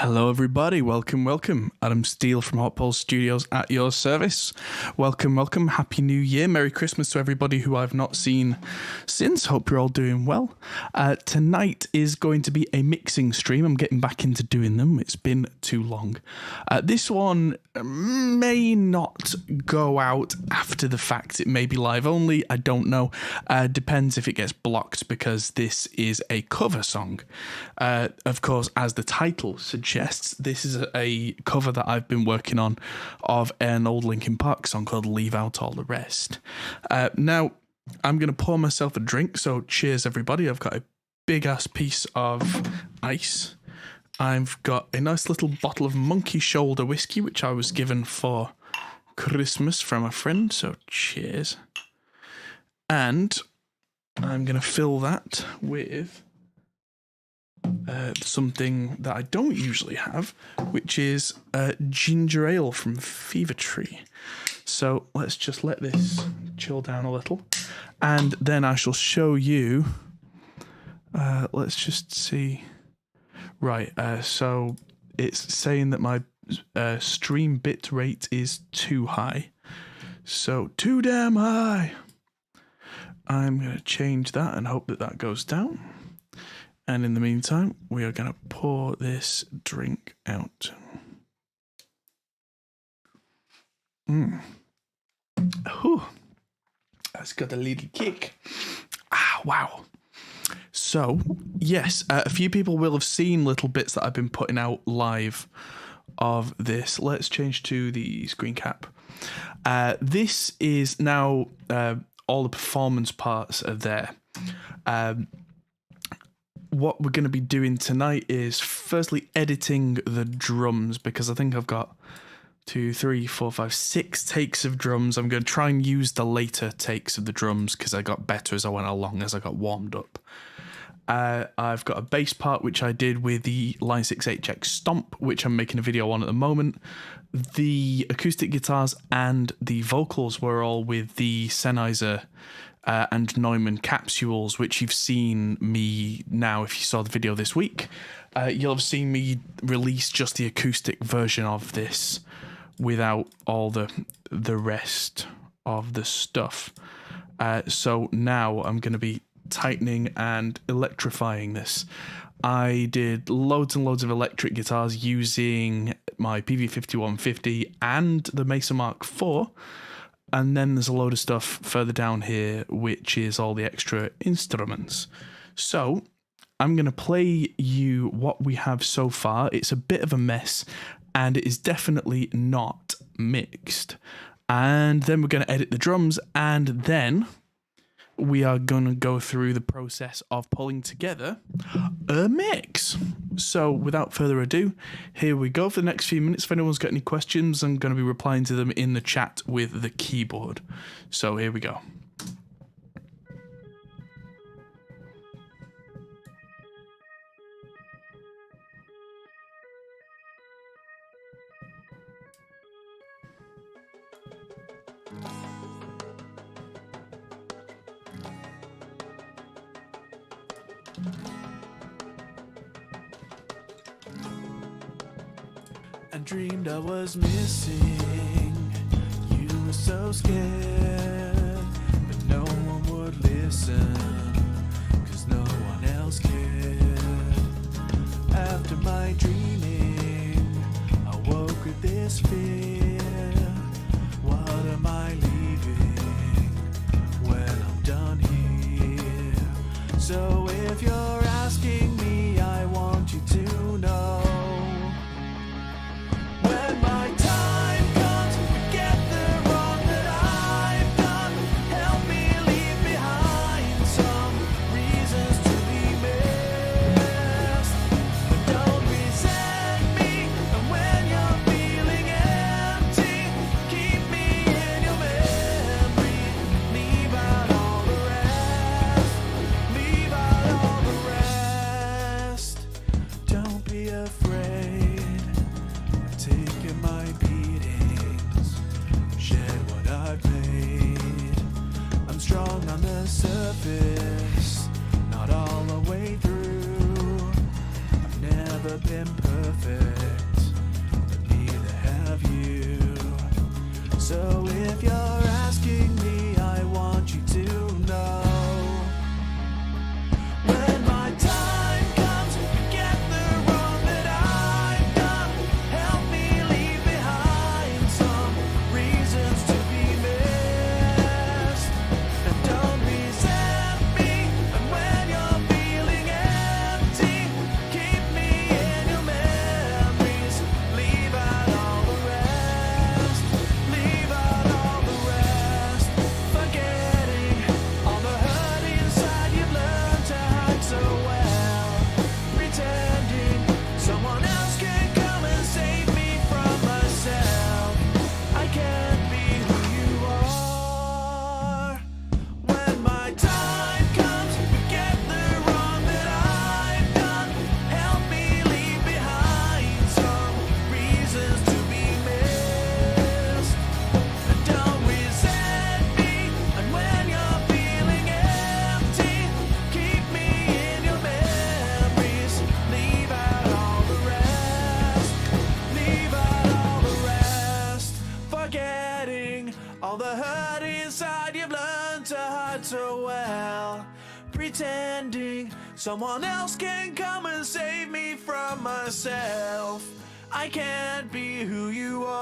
Hello everybody, welcome. Adam Steele from Hot Pole Studios at your service. Welcome. Happy New Year. Merry Christmas to everybody who I've not seen since. Hope you're all doing well. Tonight is going to be a mixing stream. I'm getting back into doing them. It's been too long. This one may not go out after the fact. It may be live only. I don't know. Depends if it gets blocked because this is a cover song. Of course, as the title suggests, this is a cover that I've been working on of an old Linkin Park song called Leave Out All the Rest. Now, I'm going to pour myself a drink, so cheers everybody. I've got a big ass piece of ice. I've got a nice little bottle of Monkey Shoulder whiskey, which I was given for Christmas from a friend, so cheers. And I'm going to fill that with something that I don't usually have, which is ginger ale from Fever Tree. So let's just let this chill down a little, and then I shall show you. Let's just see. Right, so it's saying that my stream bit rate is too high, so too damn high. I'm going to change that and hope that that goes down. And in the meantime, we are going to pour this drink out. Whew. That's got a little kick. Wow. So, yes, a few people will have seen little bits that I've been putting out live of this. Let's change to the screen cap. This is now all the performance parts are there. What we're going to be doing tonight is firstly editing the drums, because I think I've got 2, 3, 4, 5, 6 takes of drums. I'm going to try and use the later takes of the drums because I got better as I went along, as I got warmed up. I've got a bass part which I did with the Line 6 HX Stomp, which I'm making a video on at the moment. The acoustic guitars and the vocals were all with the Sennheiser and Neumann capsules, which you've seen me now. If you saw the video this week, you'll have seen me release just the acoustic version of this without all the rest of the stuff. So now I'm going to be tightening and electrifying this. I did loads and loads of electric guitars using my PV5150 and the Mesa Mark IV. And then there's a load of stuff further down here, which is all the extra instruments. So I'm going to play you what we have so far. It's a bit of a mess, and it is definitely not mixed. And then we're going to edit the drums, and then we are going to go through the process of pulling together a mix. So without further ado, here we go for the next few minutes. If anyone's got any questions, I'm going to be replying to them in the chat with the keyboard. So here we go. I dreamed I was missing. You were so scared, but no one would listen, 'cause no one else cared. After my dreaming, I woke with this fear. What am I leaving when I'm done here? So if you're asking me, I want you to know. Not all the way through. I've never been perfect. perfect, but neither have you. So if you're asking me, I want you to know. When my time comes, forget the wrong that I've done. Help me leave behind some reasons to be missed. And don't resent me. And when you're feeling empty, keep me in your memories. Leave out all the rest. Leave out all the rest. Forgetting all the hurt inside you've learned to hide so well. Pretending someone else can come and save me from myself. I can't be who you are. When my time comes, forget the wrong that I've done. Help me leave behind some reasons to be missed. And don't resent me. And when you're feeling empty, keep me in your memories. Leave out all the rest. Leave out all the rest. Forgetting all the hurt inside you've learned to hide so well. Pretending someone else can come and save me from myself. I can't be who you are.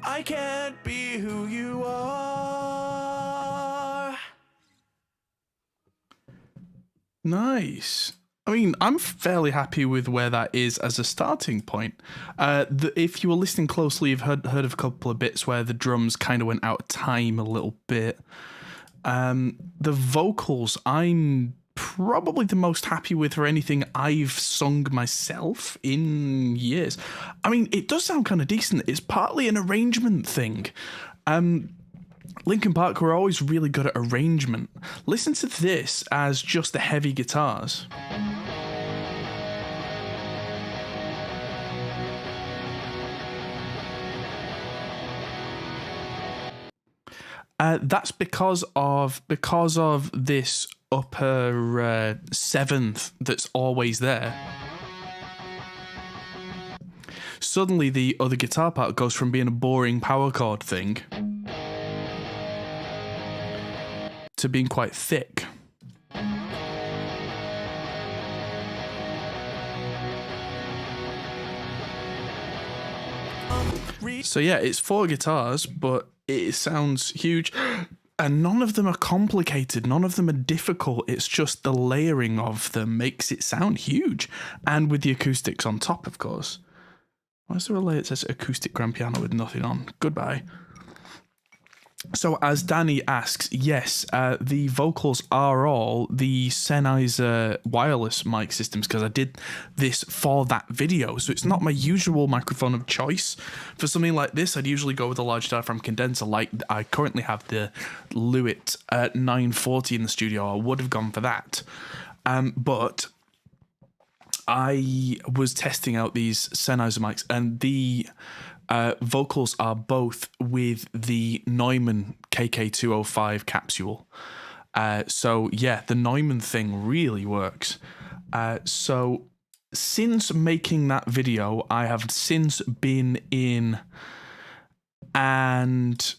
I can't be who you are. Nice. I mean, I'm fairly happy with where that is as a starting point. If you were listening closely, you've heard of a couple of bits where the drums kind of went out of time a little bit. The vocals, I'm probably the most happy with for anything I've sung myself in years. I mean, it does sound kind of decent. It's partly an arrangement thing. Linkin Park were always really good at arrangement. Listen to this as just the heavy guitars. That's because of this upper seventh that's always there. Suddenly the other guitar part goes from being a boring power chord thing to being quite thick. So yeah, it's 4 guitars, but it sounds huge. And none of them are complicated. None of them are difficult. It's just the layering of them makes it sound huge. And with the acoustics on top, of course. Why is there a layer that says acoustic grand piano with nothing on? Goodbye. So as Danny asks, yes, the vocals are all the Sennheiser wireless mic systems, because I did this for that video. So it's not my usual microphone of choice. For something like this, I'd usually go with a large diaphragm condenser. Like I currently have the Lewitt 940 in the studio. I would have gone for that. But I was testing out these Sennheiser mics, and the vocals are both with the Neumann KK205 capsule. So yeah, the Neumann thing really works. So since making that video, I have since been in and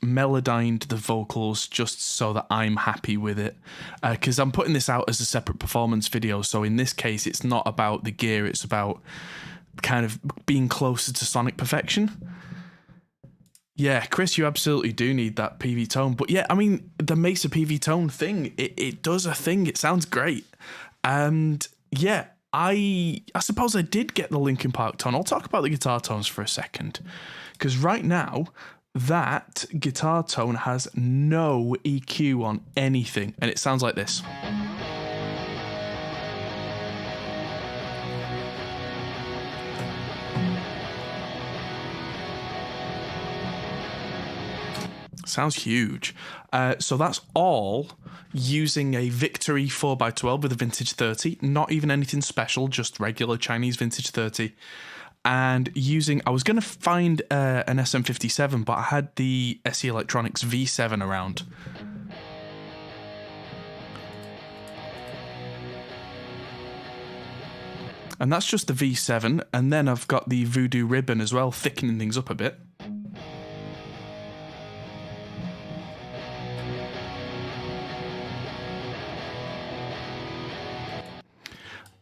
melodined the vocals just so that I'm happy with it, because I'm putting this out as a separate performance video. So in this case, it's not about the gear, it's about kind of being closer to sonic perfection. Yeah, Chris, you absolutely do need that PV tone. But yeah, I mean, the Mesa PV tone thing, it does a thing. It sounds great. And yeah, I suppose I did get the Linkin Park tone. I'll talk about the guitar tones for a second, because right now, that guitar tone has no EQ on anything, and it sounds like this. Sounds huge. So that's all using a Victory 4x12 with a vintage 30, not even anything special, just regular Chinese vintage 30. And I was going to find an SM57, but I had the SE Electronics V7 around. And that's just the V7, and then I've got the Voodoo ribbon as well, thickening things up a bit.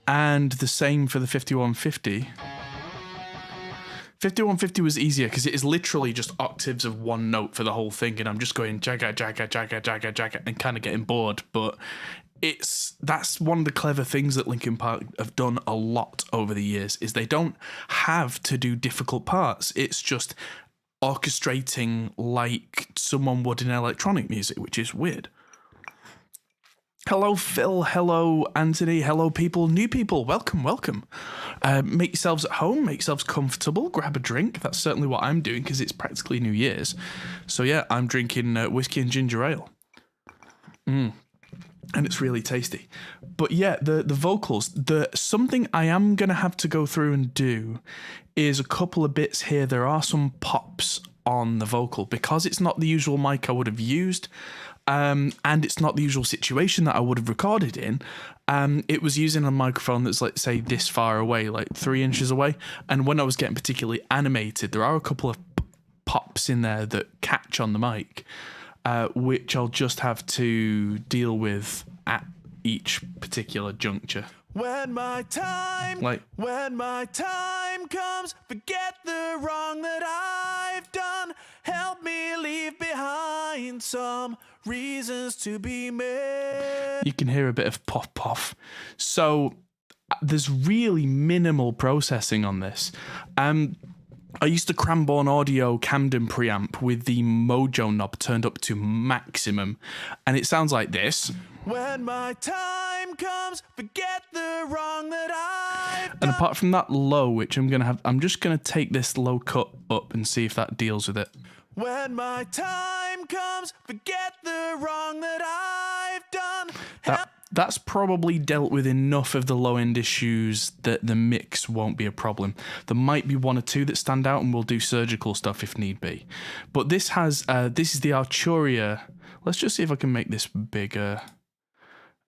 And the same for the 5150. 5150 was easier because it is literally just octaves of one note for the whole thing, and I'm just going jagga, jagga, jagga, jagga, jagga, and kind of getting bored. But that's one of the clever things that Linkin Park have done a lot over the years, is they don't have to do difficult parts. It's just orchestrating like someone would in electronic music, which is weird. Hello, Phil. Hello, Anthony. Hello, people. New people. Welcome, welcome. Make yourselves at home. Make yourselves comfortable. Grab a drink. That's certainly what I'm doing because it's practically New Year's. So yeah, I'm drinking whiskey and ginger ale. And it's really tasty. But yeah, the vocals, something I am going to have to go through and do is a couple of bits here. There are some pops on the vocal because it's not the usual mic I would have used. And it's not the usual situation that I would have recorded in. It was using a microphone that's, let's say, this far away, like 3 inches away. And when I was getting particularly animated, there are a couple of pops in there that catch on the mic, which I'll just have to deal with at each particular juncture. When my time comes, forget the wrong that I've done. Help me leave behind some reasons to be made. You can hear a bit of pop off. So there's really minimal processing on this. I used to Cranbourne Audio Camden preamp with the Mojo knob turned up to maximum, and it sounds like this. When my time comes, forget the wrong that I've done. And apart from that low, which I'm just gonna take this low cut up and see if that deals with it. When my time comes, forget the wrong that I've done. That's probably dealt with enough of the low-end issues that the mix won't be a problem. There might be one or two that stand out, and we'll do surgical stuff if need be. But this is the Arturia. Let's just see if I can make this bigger.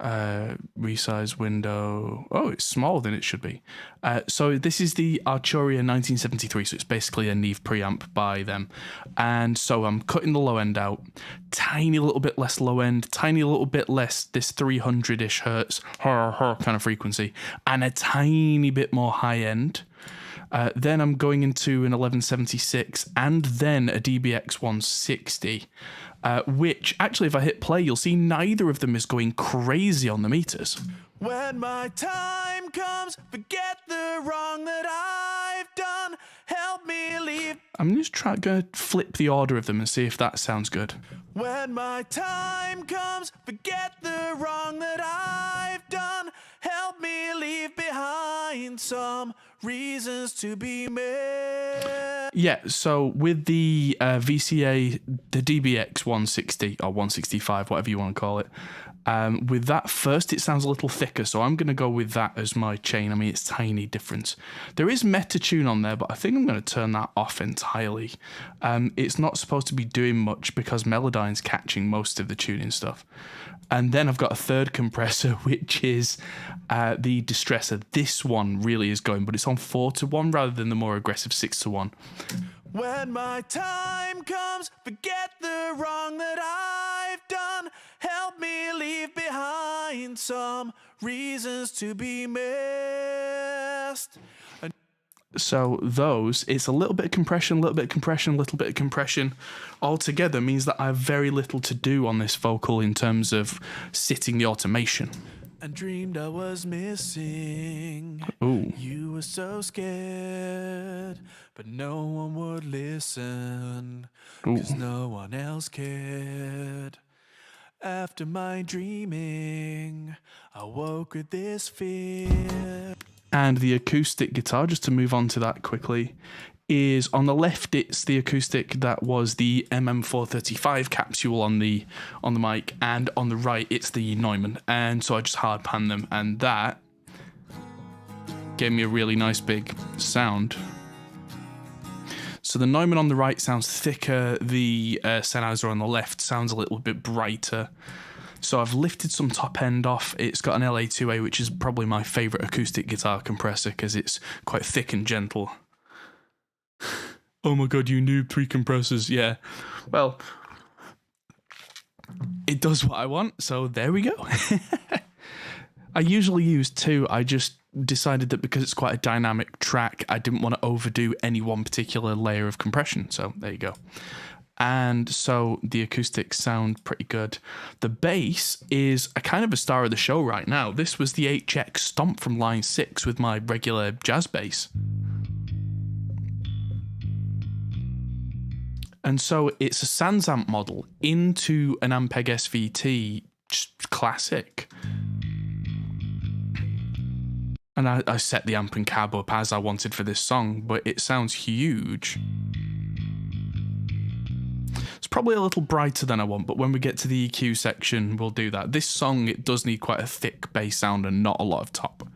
Resize window. Oh, it's smaller than it should be. So this is the Arturia 1973, so it's basically a Neve preamp by them. And so I'm cutting the low end out, tiny little bit less low end, tiny little bit less this 300-ish hertz kind of frequency, and a tiny bit more high end. Then I'm going into an 1176 and then a DBX 160. Which, actually, if I hit play, you'll see neither of them is going crazy on the meters. When my time comes, forget the wrong that I've done. Help me leave. I'm just going to flip the order of them and see if that sounds good. When my time comes, forget the wrong that I've done. Help me leave behind some reasons to be made. Yeah, so with the VCA, the DBX 160 or 165, whatever you want to call it, with that first, it sounds a little thicker, so I'm going to go with that as my chain. I mean, it's tiny difference. There is Metatune on there, but I think I'm going to turn that off entirely. It's not supposed to be doing much because Melodyne's catching most of the tuning stuff. And then I've got a third compressor, which is the Distressor. This one really is going, but it's on 4-1 rather than the more aggressive 6-1. When my time comes, forget the wrong that I've done. Help me leave behind some reasons to be missed. So those, it's a little bit of compression, a little bit of compression, a little bit of compression. Altogether means that I have very little to do on this vocal in terms of sitting the automation. And dreamed I was missing. Ooh. You were so scared, but no one would listen. 'Cause no one else cared. After my dreaming, I woke with this fear. And the acoustic guitar, just to move on to that quickly, is on the left. It's the acoustic that was the MM435 capsule on the mic, and on the right it's the Neumann. And so I just hard pan them, and that gave me a really nice big sound. So the Neumann on the right sounds thicker. The Sennheiser on the left sounds a little bit brighter. So I've lifted some top end off. It's got an LA2A, which is probably my favourite acoustic guitar compressor because it's quite thick and gentle. Oh my god, you noob, 3 compressors. Yeah. Well, it does what I want, so there we go. I usually use 2. I just decided that because it's quite a dynamic track, I didn't want to overdo any one particular layer of compression. So there you go. And so the acoustics sound pretty good. The bass is a kind of a star of the show right now. This was the HX Stomp from line 6 with my regular jazz bass. And so it's a Sans amp model into an Ampeg SVT, just classic. And I set the amp and cab up as I wanted for this song, but it sounds huge. It's probably a little brighter than I want, but when we get to the EQ section, we'll do that. This song, it does need quite a thick bass sound and not a lot of top.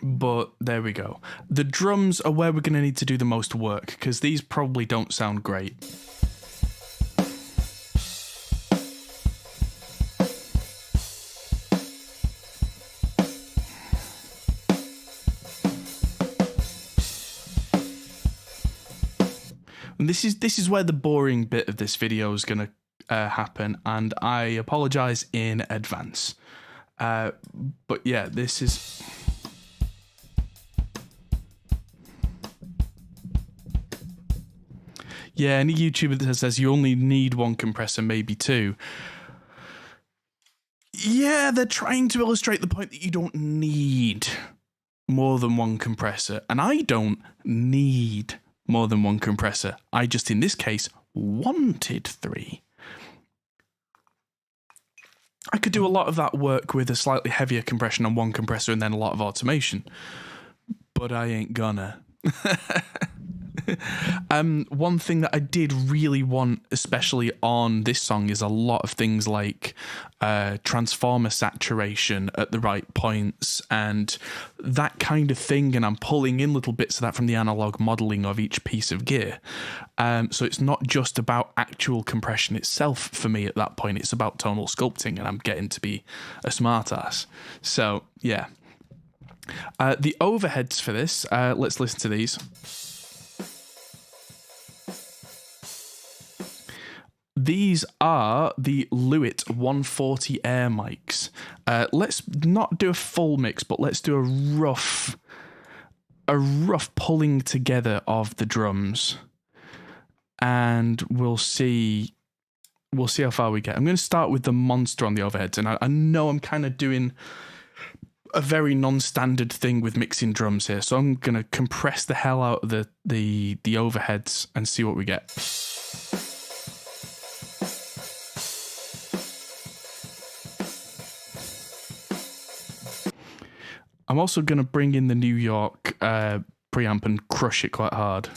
But there we go. The drums are where we're going to need to do the most work, because these probably don't sound great. And this is where the boring bit of this video is going to happen, and I apologize in advance. But yeah, this is... Yeah, any YouTuber that says you only need 1 compressor, maybe 2. Yeah, they're trying to illustrate the point that you don't need more than 1 compressor. And I don't need more than 1 compressor. I just, in this case, wanted 3. I could do a lot of that work with a slightly heavier compression on 1 compressor and then a lot of automation. But I ain't gonna. One thing that I did really want, especially on this song, is a lot of things like transformer saturation at the right points and that kind of thing, and I'm pulling in little bits of that from the analog modelling of each piece of gear. So it's not just about actual compression itself for me at that point, it's about tonal sculpting, and I'm getting to be a smartass. So yeah. The overheads for this, let's listen to these. These are the Lewitt 140 Air mics. Let's not do a full mix, but let's do a rough pulling together of the drums, and we'll see how far we get. I'm going to start with the monster on the overheads, and I know I'm kind of doing a very non-standard thing with mixing drums here, so I'm going to compress the hell out of the overheads and see what we get. I'm also going to bring in the New York preamp and crush it quite hard.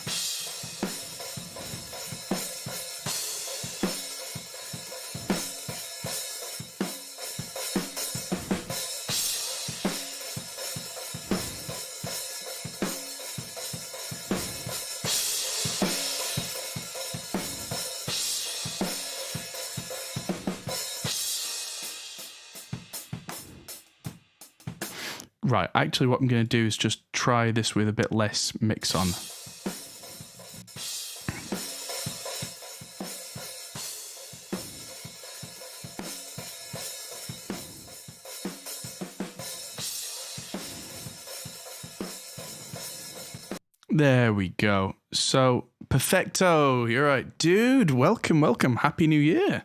Right, actually what I'm going to do is just try this with a bit less mix on. There we go. So, perfecto. You're right. Dude, welcome, welcome. Happy New Year.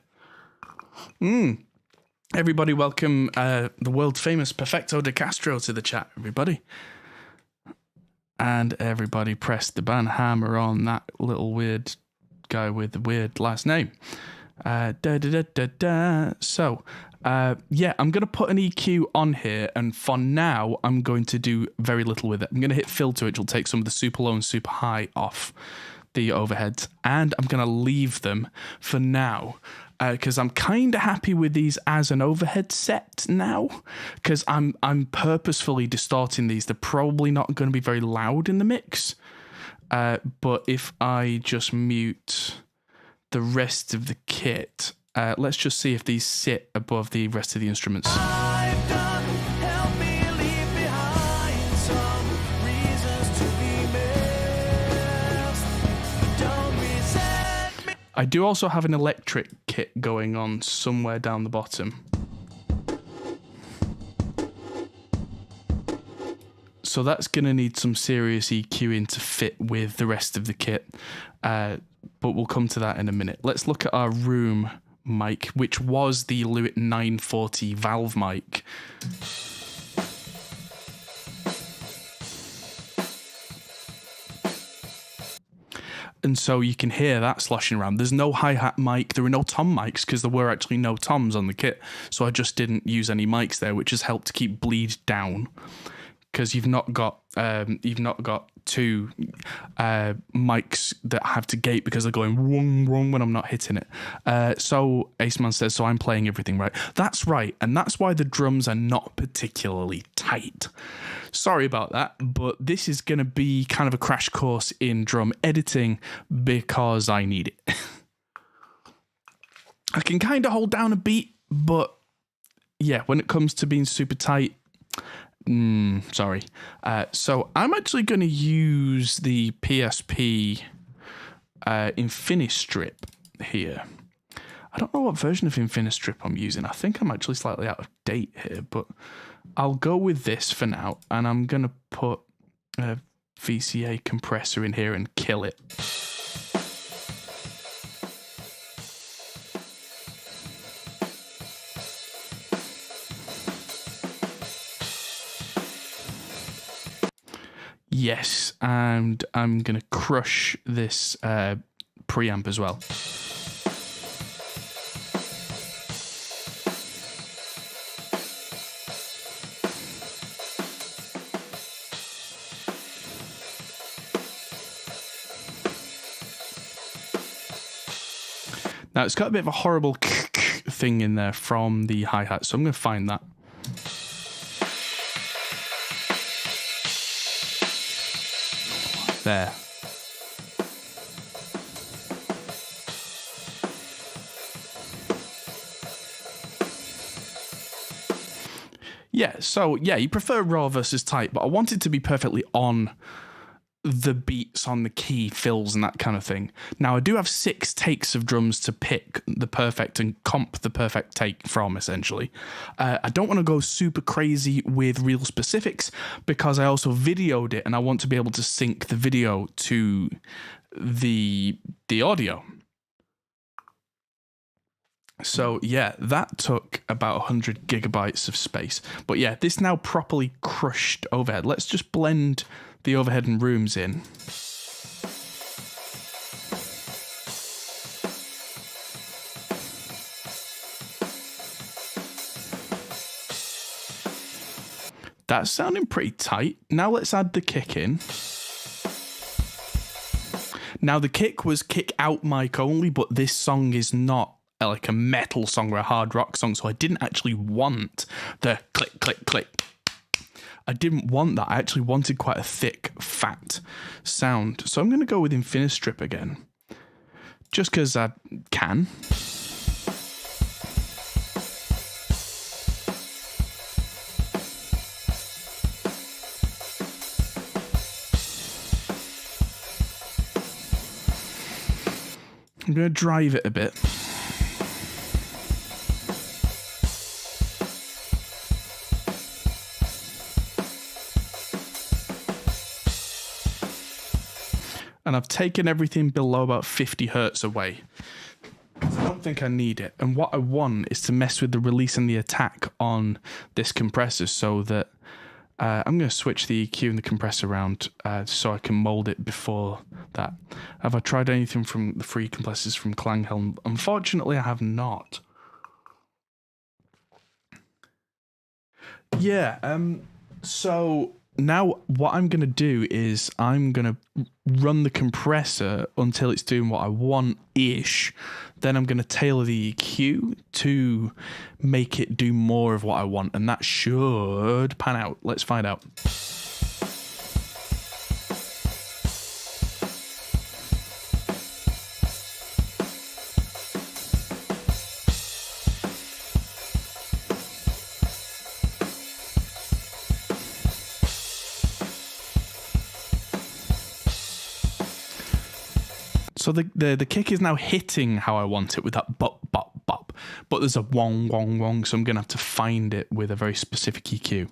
Everybody welcome the world famous Perfecto de Castro to the chat, everybody. And everybody press the ban hammer on that little weird guy with the weird last name. So, yeah, I'm going to put an EQ on here, and for now, I'm going to do very little with it. I'm going to hit filter, which will take some of the super low and super high off the overheads, and I'm going to leave them for now. Because I'm kind of happy with these as an overhead set now, because I'm purposefully distorting these. They're probably not going to be very loud in the mix, but if I just mute the rest of the kit, let's just see if these sit above the rest of the instruments. I do also have an electric kit going on somewhere down the bottom. So that's going to need some serious EQing to fit with the rest of the kit. But we'll come to that in a minute. Let's look at our room mic, which was the Lewitt 940 valve mic. And so you can hear that sloshing around. There's no hi-hat mic. There are no tom mics because there were actually no toms on the kit. So I just didn't use any mics there, which has helped to keep bleed down. Because you've not got two mics that have to gate because they're going wrong, wrong when I'm not hitting it. So Aceman says, so I'm playing everything right. That's right, and that's why the drums are not particularly tight. Sorry about that, but this is going to be kind of a crash course in drum editing because I need it. I can kind of hold down a beat, but yeah, when it comes to being super tight, sorry. So I'm actually going to use the PSP Infinistrip here. I don't know what version of Infinistrip I'm using. I think I'm actually slightly out of date here, but I'll go with this for now, and I'm going to put a VCA compressor in here and kill it. Yes, and I'm going to crush this preamp as well. Now, it's got a bit of a horrible thing in there from the hi-hat, so I'm going to find that. There. Yeah, so yeah, you prefer raw versus tight, but I want it to be perfectly on the beats, on the key fills and that kind of thing. Now, I do have 6 takes of drums to pick the perfect and comp the perfect take from, essentially. I don't want to go super crazy with real specifics because I also videoed it and I want to be able to sync the video to the audio. So yeah, that took about 100 gigabytes of space. But yeah, this now properly crushed overhead. Let's just blend the overhead and rooms in. That's sounding pretty tight. Now let's add the kick in. Now the kick was kick out mic only, but this song is not like a metal song or a hard rock song, so I didn't actually want the click, click, click. I didn't want that. I actually wanted quite a thick, fat sound. So I'm going to go with Infinistrip again, just because I can. I'm going to drive it a bit. And I've taken everything below about 50 hertz away. I don't think I need it. And what I want is to mess with the release and the attack on this compressor so that I'm going to switch the EQ and the compressor around so I can mold it before that. Have I tried anything from the free compressors from Klanghelm? Unfortunately, I have not. Yeah, so now what I'm going to do is I'm going to run the compressor until it's doing what I want-ish. Then I'm going to tailor the EQ to make it do more of what I want, and that should pan out. Let's find out. So the kick is now hitting how I want it with that bop, bop, bop. But there's a wong, wong, wong, so I'm going to have to find it with a very specific EQ.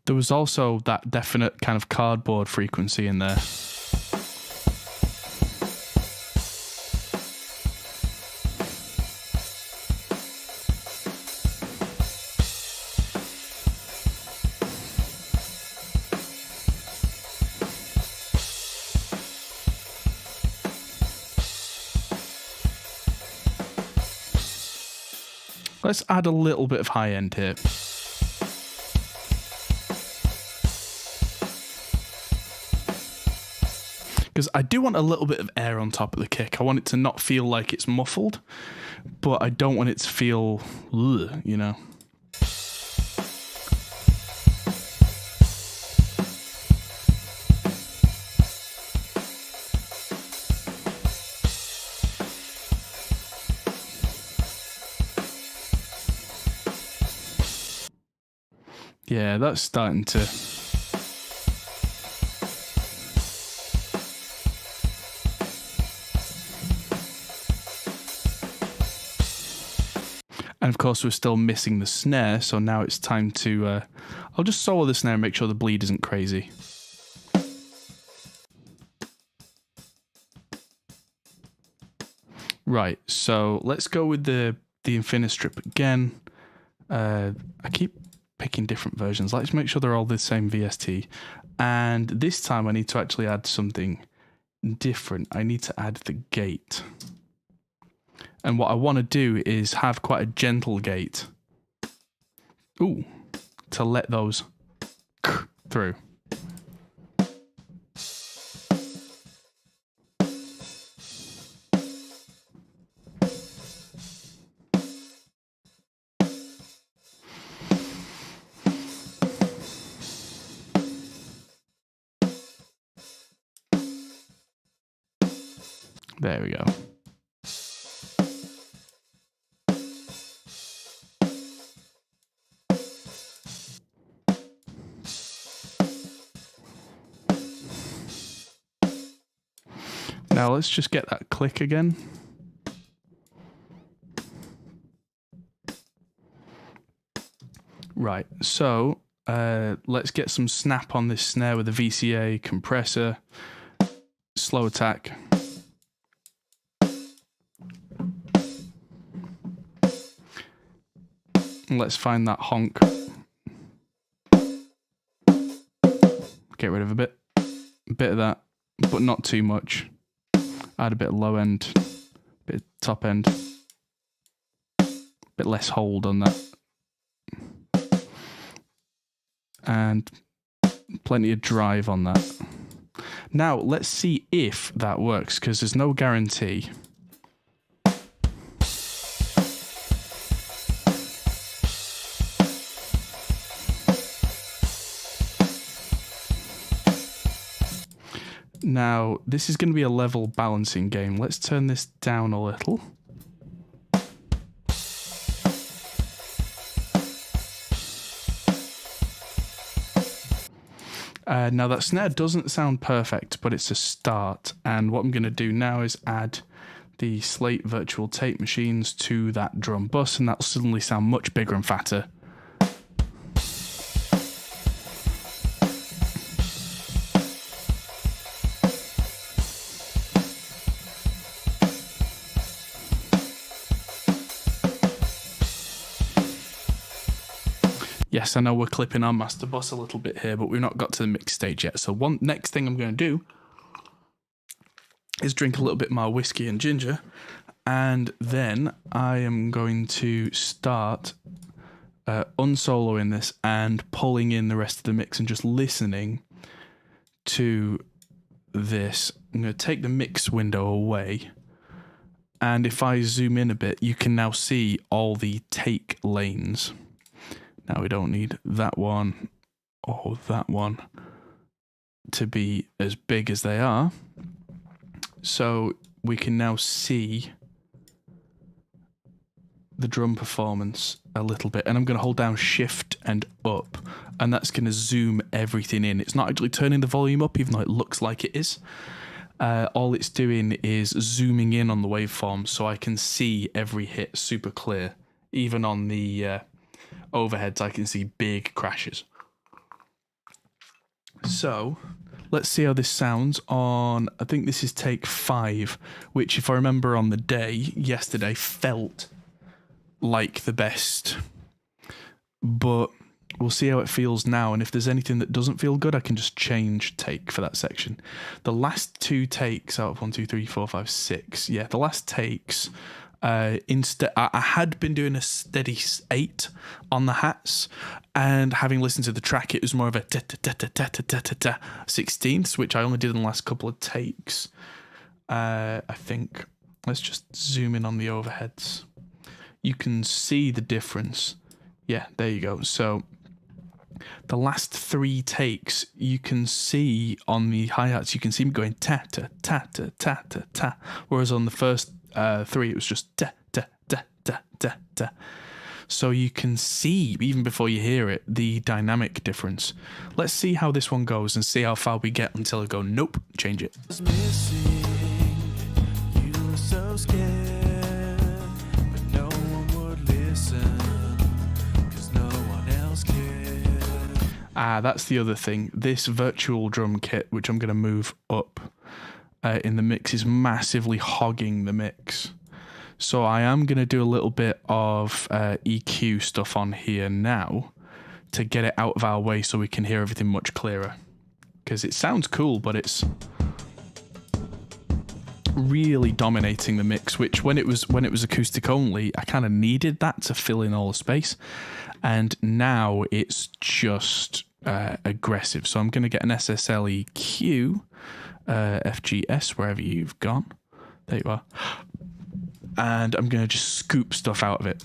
There was also that definite kind of cardboard frequency in there. Let's add a little bit of high end here. Because I do want a little bit of air on top of the kick. I want it to not feel like it's muffled, but I don't want it to feel, ugh, you know. Yeah, that's starting to... And of course, we're still missing the snare, so now it's time to... I'll just solo the snare and make sure the bleed isn't crazy. Right, so let's go with the Infinistrip again. I keep picking different versions. Let's make sure they're all the same VST. And this time I need to actually add something different. I need to add the gate. And what I want to do is have quite a gentle gate. Ooh, to let those through. There we go. Now let's just get that click again. Right, so let's get some snap on this snare with a VCA, compressor, slow attack. And let's find that honk. Get rid of a bit of that, but not too much. Add a bit of low end, bit of top end, bit less hold on that. And plenty of drive on that. Now, let's see if that works, because there's no guarantee. Now, this is going to be a level balancing game. Let's turn this down a little. Now, that snare doesn't sound perfect, but it's a start. And what I'm going to do now is add the Slate virtual tape machines to that drum bus, and that'll suddenly sound much bigger and fatter. Yes, I know we're clipping our master bus a little bit here, but we've not got to the mix stage yet. So next thing I'm going to do is drink a little bit more whiskey and ginger, and then I am going to start unsoloing this and pulling in the rest of the mix and just listening to this. I'm going to take the mix window away, and if I zoom in a bit, you can now see all the take lanes. Now we don't need that one or that one to be as big as they are. So we can now see the drum performance a little bit, and I'm going to hold down shift and up, and that's going to zoom everything in. It's not actually turning the volume up, even though it looks like it is. All it's doing is zooming in on the waveform, so I can see every hit super clear. Even on the overheads, I can see big crashes. So let's see how this sounds on, I think this is take 5, which, if I remember on the day, yesterday, felt like the best. But we'll see how it feels now, and if there's anything that doesn't feel good, I can just change take for that section. The last 2 takes out of 1, 2, 3, 4, 5, 6. Yeah, the last takes, I had been doing a steady 8 on the hats, and having listened to the track, it was more of a 16th, which I only did in the last couple of takes. I think. Let's just zoom in on the overheads. You can see the difference. Yeah, there you go. So the last 3 takes, you can see on the hi-hats, you can see me going ta ta ta ta ta ta ta, whereas on the first 3 it was just ta ta ta ta ta ta. So you can see, even before you hear it, the dynamic difference. Let's see how this one goes and see how far we get until I go, nope, change it. That's the other thing. This virtual drum kit, which I'm going to move up in the mix, is massively hogging the mix. So I am going to do a little bit of EQ stuff on here now to get it out of our way so we can hear everything much clearer. Because it sounds cool, but it's really dominating the mix, which when it was acoustic only, I kind of needed that to fill in all the space. And now it's just aggressive. So I'm going to get an SSL EQ, FGS, wherever you've gone. There you are. And I'm going to just scoop stuff out of it.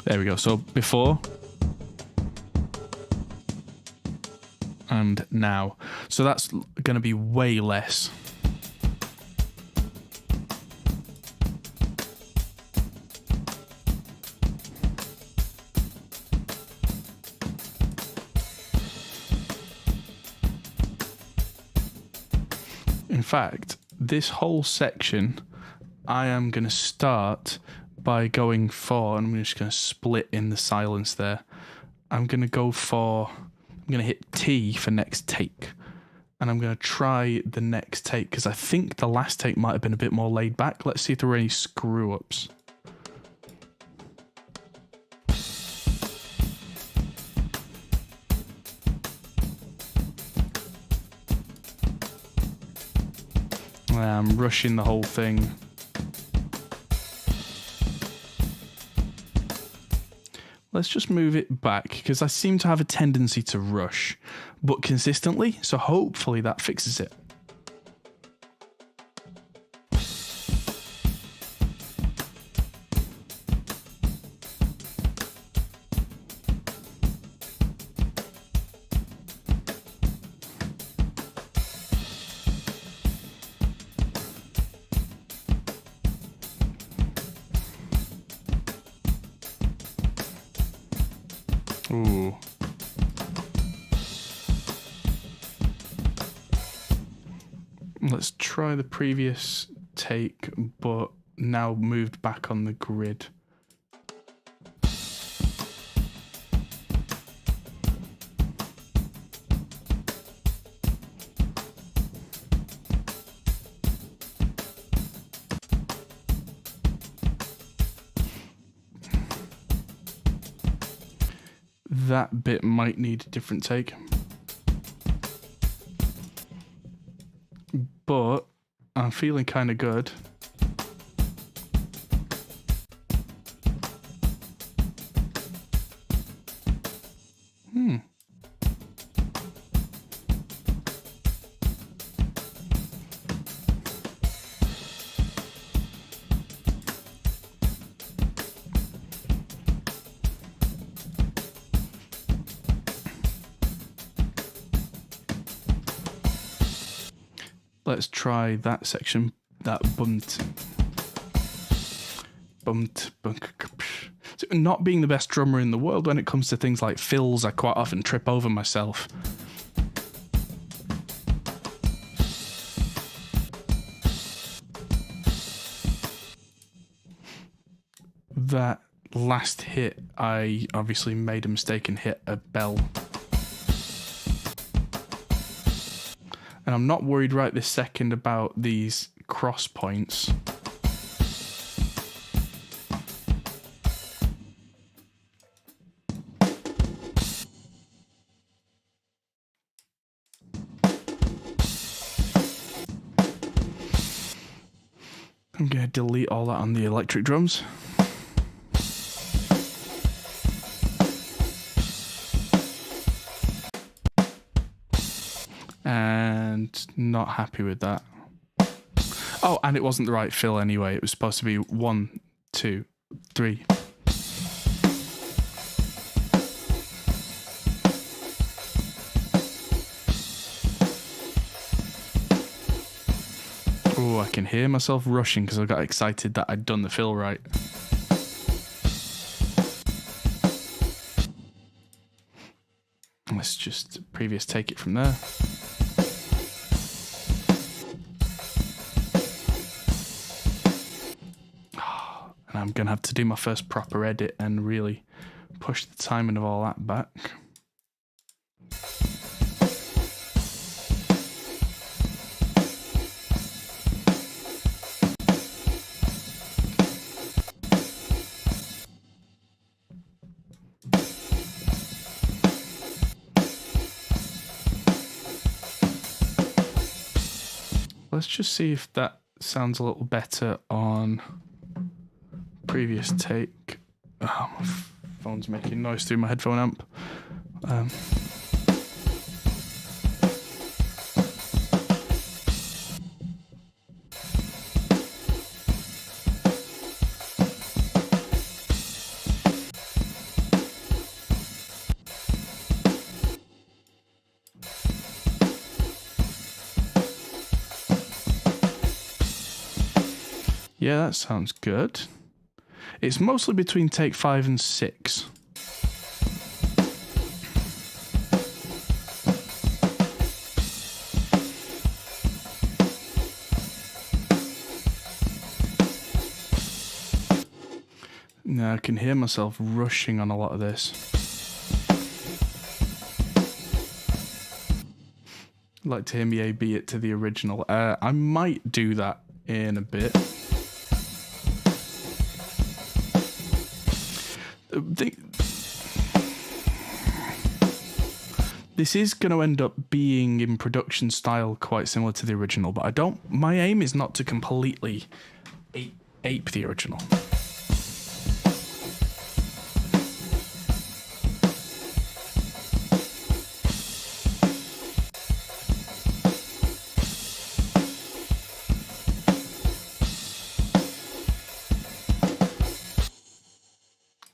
There we go. So before and now. So that's going to be way less. In fact, this whole section, I am going to start by going for, and I'm just going to split in the silence there. I'm going to hit T for next take. And I'm going to try the next take, because I think the last take might have been a bit more laid back. Let's see if there were any screw ups. I'm rushing the whole thing. Let's just move it back, because I seem to have a tendency to rush, but consistently, so hopefully that fixes it. Ooh. Let's try the previous take, but now moved back on the grid. That bit might need a different take. But I'm feeling kind of good. Let's try that section, that bumped. So not being the best drummer in the world when it comes to things like fills, I quite often trip over myself. That last hit, I obviously made a mistake and hit a bell. And I'm not worried right this second about these cross points. I'm going to delete all that on the electric drums. And not happy with that. Oh, and it wasn't the right fill anyway. It was supposed to be 1, 2, 3. Oh, I can hear myself rushing because I got excited that I'd done the fill right. Let's just previous take it from there. And I'm going to have to do my first proper edit and really push the timing of all that back. Let's just see if that sounds a little better on previous take. Oh, my phone's making noise through my headphone amp. Yeah, that sounds good. It's mostly between take 5 and 6. Now I can hear myself rushing on a lot of this. I'd like to hear me A-B it to the original. I might do that in a bit. This is going to end up being in production style quite similar to the original, but my aim is not to completely ape the original.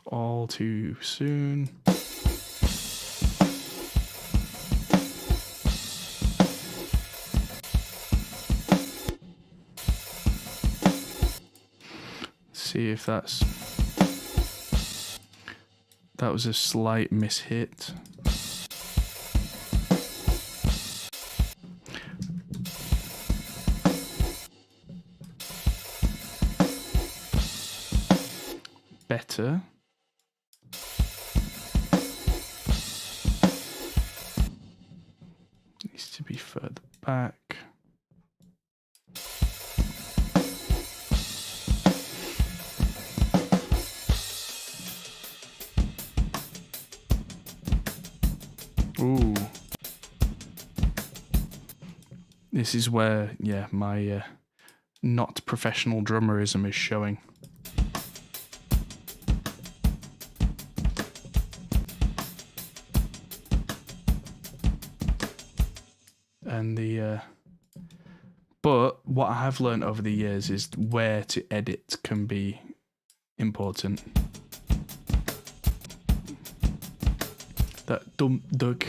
All too soon. See if that was a slight mishit. Better. Needs to be further back. Ooh. This is where, yeah, my not professional drummerism is showing. And but what I have learned over the years is where to edit can be important. That dum dug.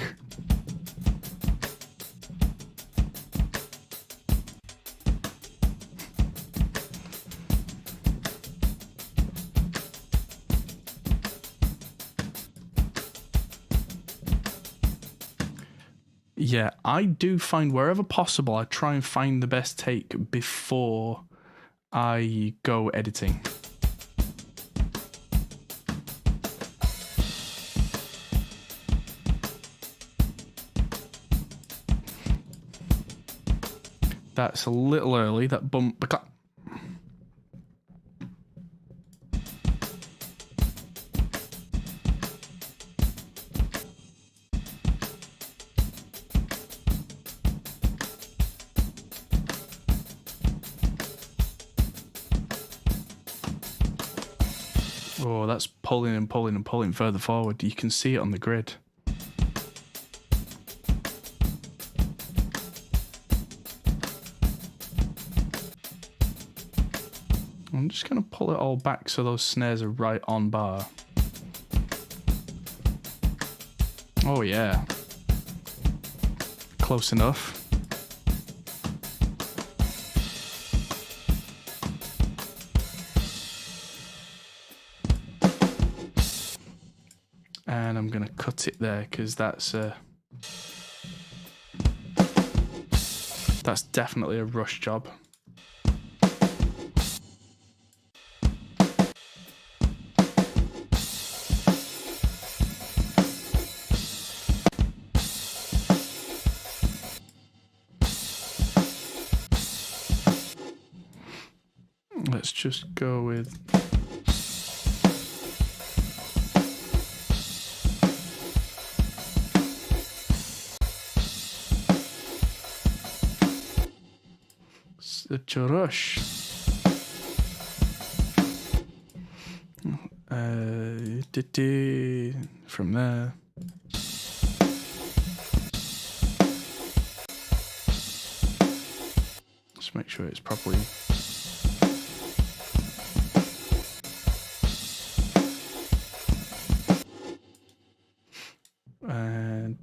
Yeah, I do find wherever possible, I try and find the best take before I go editing. That's a little early, that bump. Oh, that's pulling and pulling and pulling further forward. You can see it on the grid. I'm just going to pull it all back so those snares are right on bar. Oh yeah. Close enough. And I'm going to cut it there because that's definitely a rush job. Let's just go with... Such a rush. From there. Just make sure it's properly... And...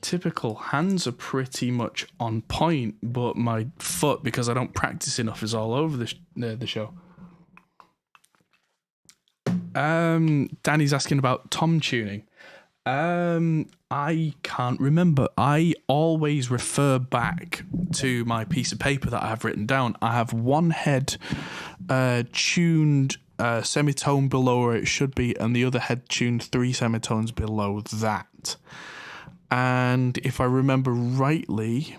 Typical. Hands are pretty much on point, but my foot, because I don't practice enough, is all over the show. Danny's asking about tom tuning. I can't remember. I always refer back to my piece of paper that I have written down. I have one head tuned semitone below where it should be, and the other head tuned 3 semitones below that. And if I remember rightly,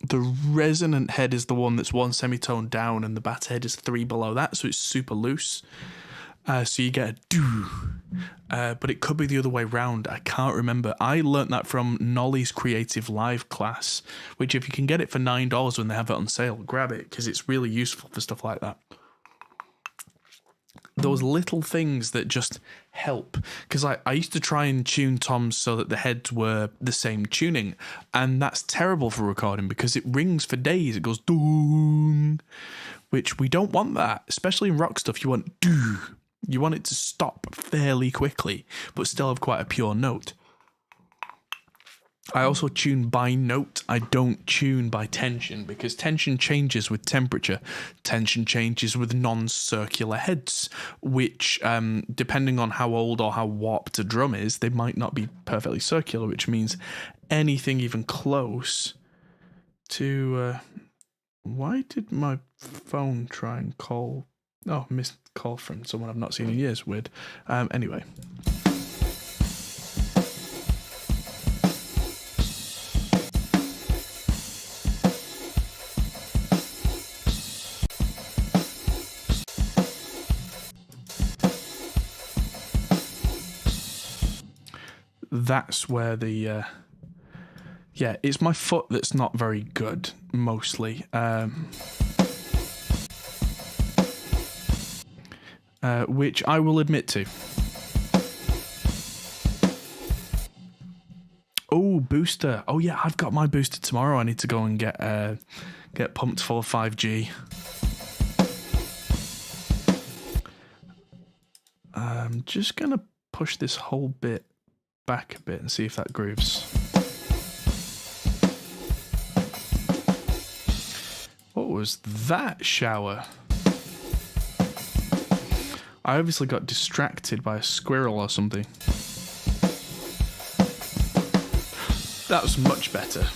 the resonant head is the one that's 1 semitone down, and the bass head is 3 below that, so it's super loose. So you get a do, but it could be the other way round. I can't remember. I learnt that from Nolly's Creative Live class, which if you can get it for $9 when they have it on sale, grab it because it's really useful for stuff like that. Those little things that just help, because I used to try and tune toms so that the heads were the same tuning, and that's terrible for recording because it rings for days. It goes doom, which we don't want that, especially in rock stuff. You want do. You want it to stop fairly quickly, but still have quite a pure note. I also tune by note. I don't tune by tension because tension changes with temperature. Tension changes with non-circular heads, which, depending on how old or how warped a drum is, they might not be perfectly circular, which means anything even close to... why did my phone try and call... Oh, missed call from someone I've not seen in years. Weird. Anyway. That's where the... yeah, it's my foot that's not very good, mostly. Which I will admit to. Oh, booster. Oh yeah, I've got my booster tomorrow. I need to go and get pumped full of 5G. I'm just gonna push this whole bit back a bit and see if that grooves. What was that shower? I obviously got distracted by a squirrel or something. That was much better.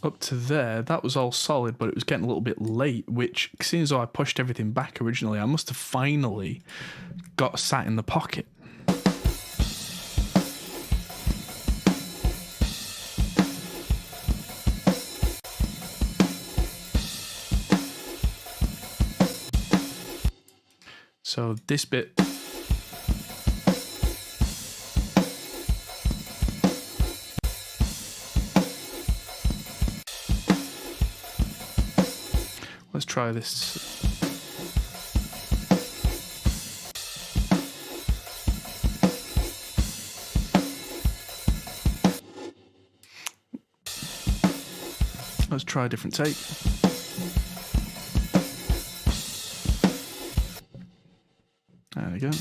Up to there, that was all solid, but it was getting a little bit late, which, seeing as though I pushed everything back originally, I must have finally got sat in the pocket. So this bit... Let's try this. Let's try a different take. There we go.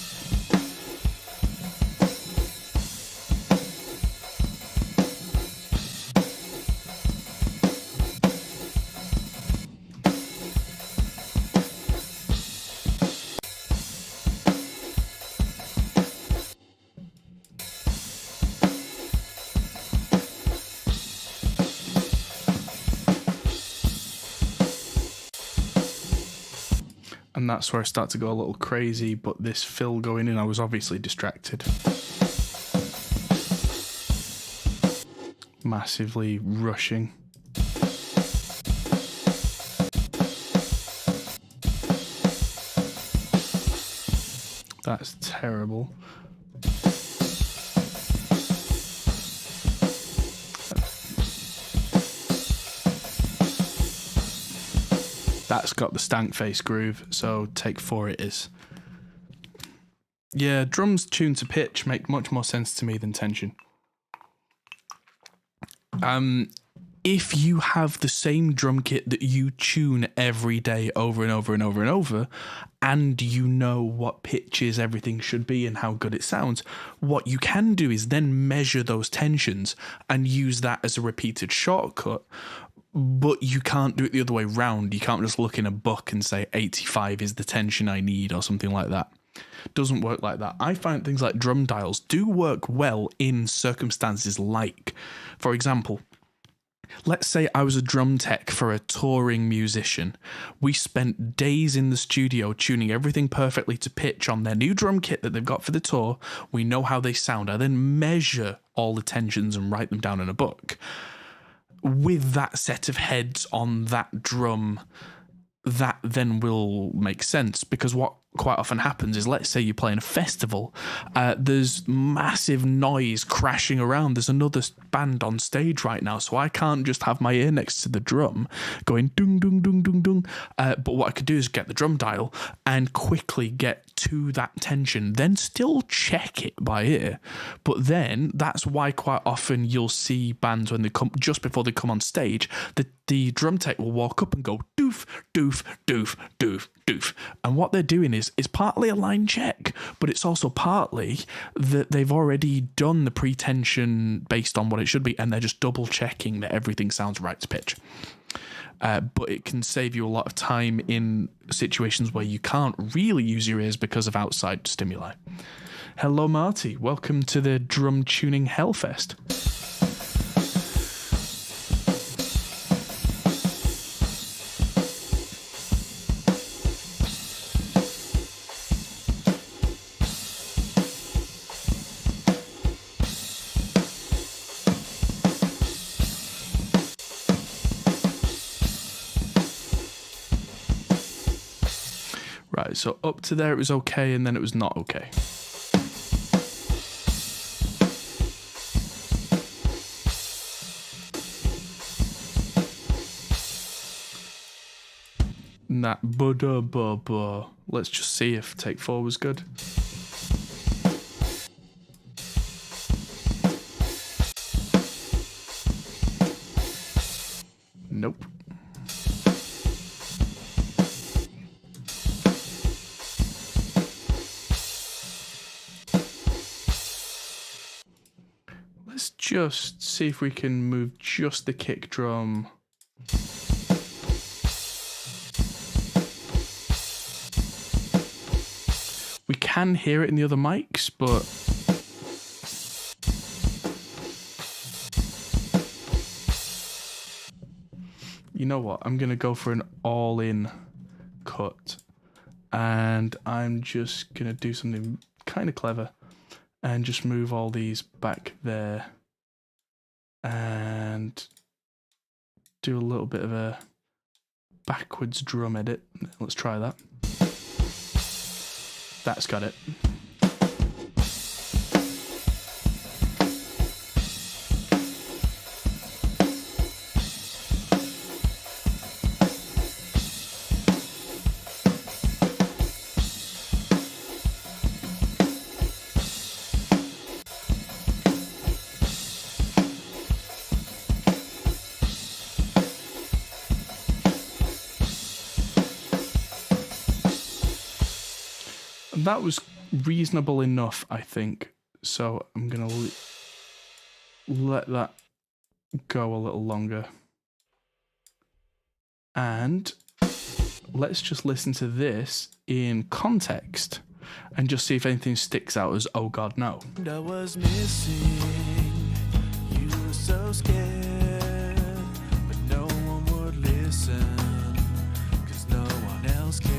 And that's where I start to go a little crazy, but this fill going in, I was obviously distracted. Massively rushing. That's terrible. That's got the stank face groove, so take 4 it is. Yeah, drums tuned to pitch make much more sense to me than tension. If you have the same drum kit that you tune every day over and over and over and over, and you know what pitches everything should be and how good it sounds, what you can do is then measure those tensions and use that as a repeated shortcut. But you can't do it the other way round. You can't just look in a book and say 85 is the tension I need or something like that. Doesn't work like that. I find things like drum dials do work well in circumstances like, for example, let's say I was a drum tech for a touring musician. We spent days in the studio tuning everything perfectly to pitch on their new drum kit that they've got for the tour. We know how they sound. I then measure all the tensions and write them down in a book. With that set of heads on that drum, that then will make sense, because what quite often happens is, let's say you play in a festival, there's massive noise crashing around, there's another band on stage right now, so I can't just have my ear next to the drum going dung dung dung dung dung, but what I could do is get the drum dial and quickly get to that tension, then still check it by ear. But then that's why quite often you'll see bands, when they come, just before they come on stage, the drum tech will walk up and go doof doof doof doof doof, and what they're doing is partly a line check, but it's also partly that they've already done the pre-tension based on what it should be, and they're just double checking that everything sounds right to pitch. But it can save you a lot of time in situations where you can't really use your ears because of outside stimuli. Hello Marty, welcome to the Drum Tuning Hellfest. Right, so up to there it was okay, and then it was not okay. And that ba-da-ba-ba. Let's just see if take 4 was good. Nope. just see if we can move just the kick drum. We can hear it in the other mics, but you know what? I'm going to go for an all-in cut. And I'm just going to do something kind of clever and just move all these back there and do a little bit of a backwards drum edit. Let's try that. That's got it. That was reasonable enough, I think. So I'm going to let that go a little longer. And let's just listen to this in context and just see if anything sticks out as, oh God, no. I was missing, you were so scared, but no one would listen, 'cause no one else cared.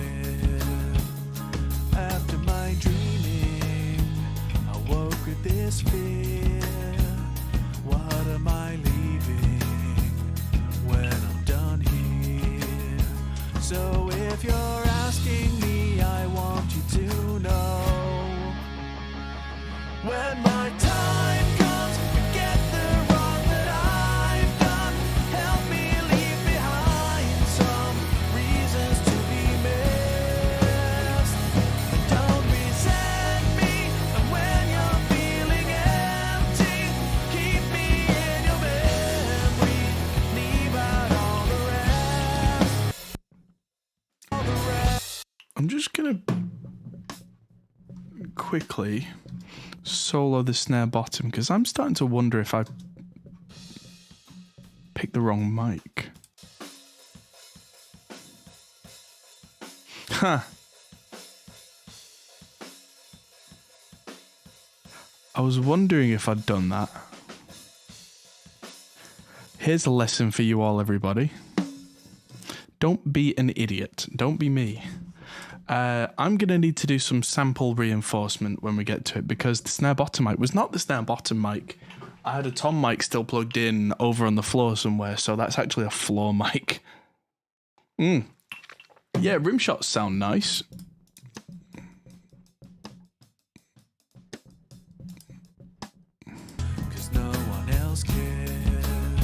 After my dreaming, I woke with this fear. What am I leaving when I'm done here? So if you're asking me, I want you to know, when my time comes, forget the wrong that I've done. Help me leave behind some reasons to be missed. Don't resent me, and when you're feeling empty, keep me in your memory. Leave out all the rest. All the rest. I'm just going to quickly solo the snare bottom because I'm starting to wonder if I picked the wrong mic. Huh. I was wondering if I'd done that. Here's a lesson for you all, everybody. Don't be an idiot. Don't be me. I'm going to need to do some sample reinforcement when we get to it because the snare bottom mic was not the snare bottom mic. I had a tom mic still plugged in over on the floor somewhere, so that's actually a floor mic. Yeah, rim shots sound nice. Cause no one else cared.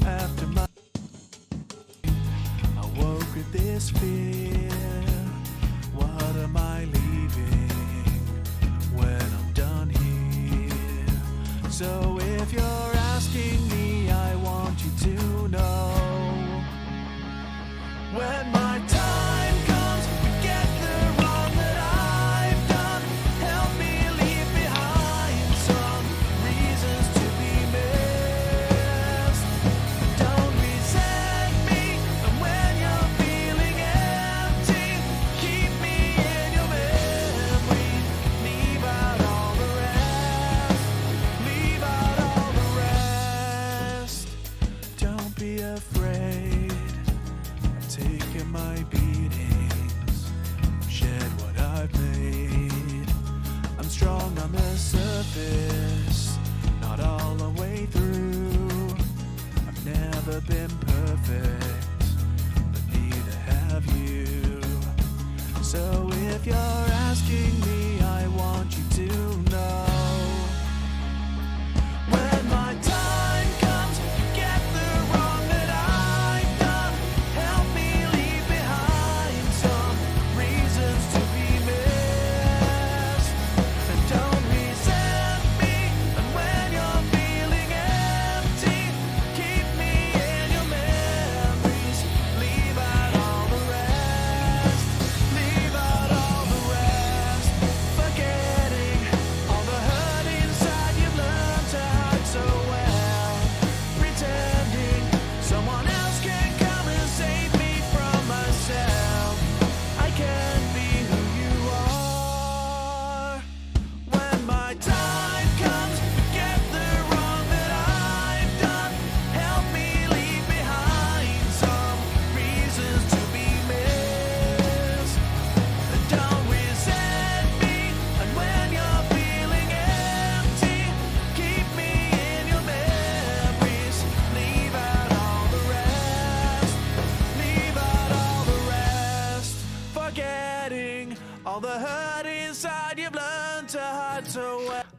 After my I woke with this fear. What am I leaving when I'm done here? So if you're asking me, I want you to know, when my time comes, forget the wrong that I've done. Help me leave behind some reasons to be missed. Don't resent me, and when you're feeling empty, keep me in your memory. Leave out all the rest. Leave out all the rest. Don't be afraid. I've taken my beatings, shed what I've made. I'm strong on the surface, not all the way through. I've never been perfect, but neither have you. So if you're asking me, I want you to know, when my time comes, forget the wrong that I've done. Help me leave behind some reasons to be missed. And don't resent me, and when you're feeling empty, keep me in your memories. Leave out all the rest. Leave out all the rest.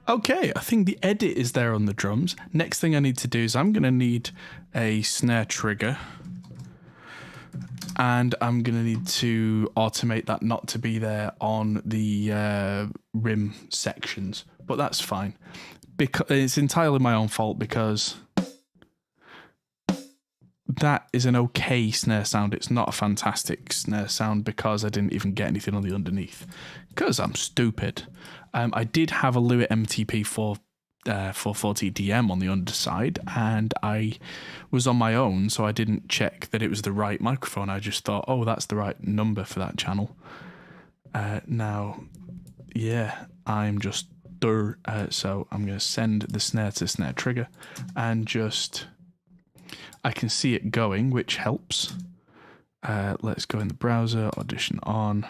Okay, I think the edit is there on the drums. Next thing I need to do is I'm going to need a snare trigger. And I'm going to need to automate that not to be there on the rim sections. But that's fine. Because it's entirely my own fault because that is an okay snare sound. It's not a fantastic snare sound because I didn't even get anything on the underneath. Because I'm stupid. I did have a Lewitt MTP 440 DM on the underside, and I was on my own, so I didn't check that it was the right microphone. I just thought, oh, that's the right number for that channel. Now, yeah, I'm just so I'm going to send the snare to snare trigger, and just I can see it going, which helps. Let's go in the browser, Audition on,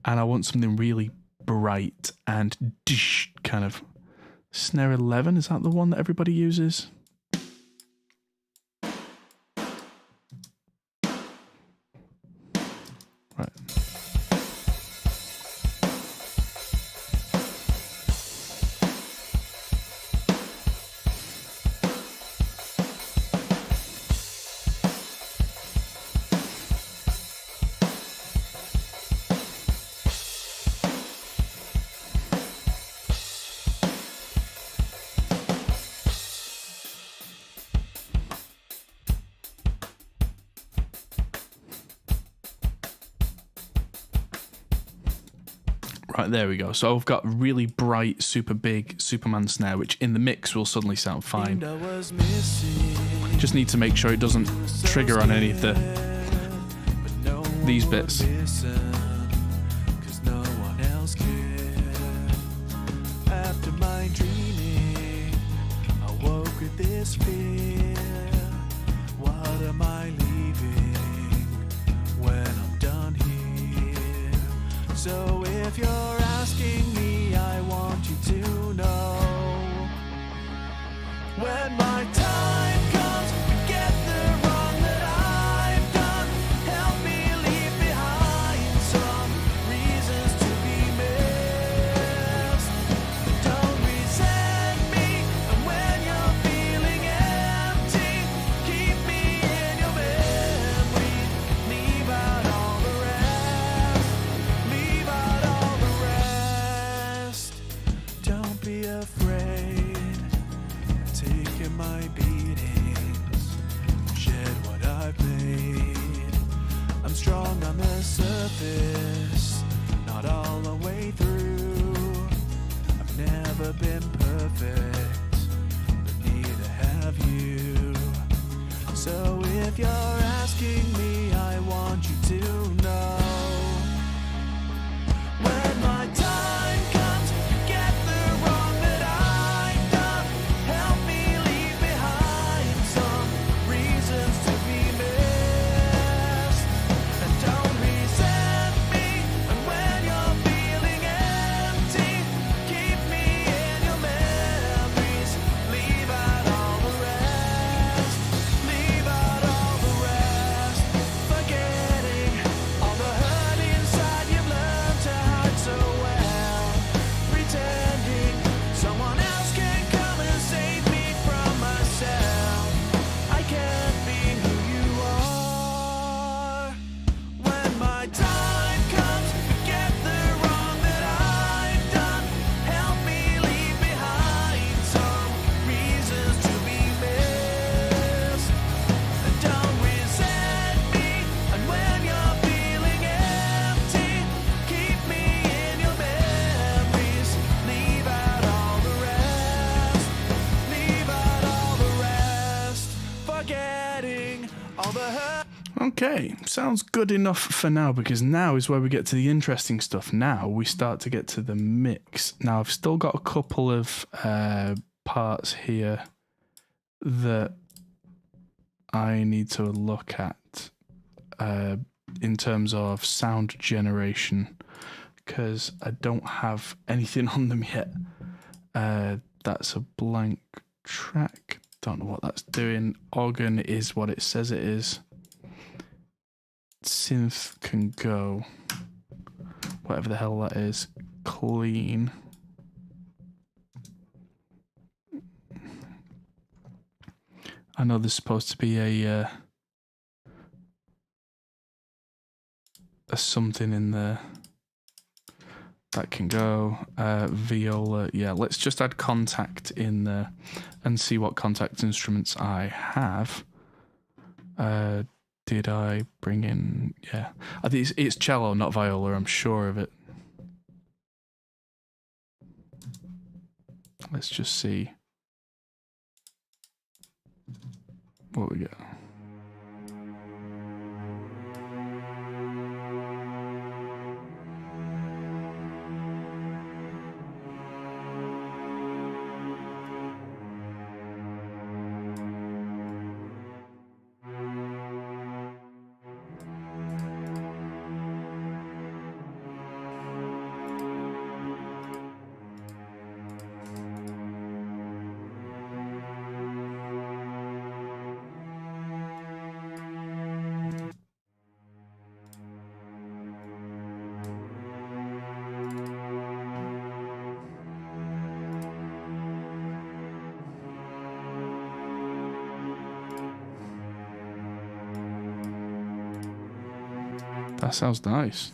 and I want something really bright and dish kind of. Snare 11, is that the one that everybody uses? Right. Right, there we go. So I've got really bright, super big Superman snare, which in the mix will suddenly sound fine. Just need to make sure it doesn't trigger on any of these bits. After my dreaming, I woke with this fear. What am I leaving when I'm done here? So if you're asking me, I want you to know, when my time comes, forget the wrong that I've done. Help me leave behind some reasons to be missed. Don't resent me, and when you're feeling empty, keep me in your memory. Leave out all the rest. Leave out all the rest. Don't be afraid of taking my beatings. Shed what I've made. I'm strong on the surface, not all the way through. I've never been perfect, but neither have you. So if you're asking me, I want you to know, when my time comes, forget the wrong that I've done. Help me leave behind some reasons to be missed. And don't resent me, and when you're feeling empty, keep me in your memories. Leave out all the rest. Leave out all the rest. Forgetting all the hurt inside you've learned to hide so well. Pretending someone else can come and save me from myself. I can't be who you are. When my time comes, forget the wrong that I've done. Help me leave behind some reasons to be missed. And don't resent me, and when you're feeling empty, keep me in your memories. Leave out all the rest. Leave out all the rest. Forgetting all the hurt. Okay, sounds good enough for now, because now is where we get to the interesting stuff. Now we start to get to the mix. Now I've still got a couple of parts here that I need to look at in terms of sound generation, because I don't have anything on them yet. That's a blank track. Don't know what that's doing. Organ is what it says it is. Synth can go. Whatever the hell that is. Clean. I know there's supposed to be a something in there that can go. Viola, yeah, let's just add contact in there and see what contact instruments I have. Did I bring in, yeah, I think it's cello, not viola, I'm sure of it. Let's just see what we get. That sounds nice.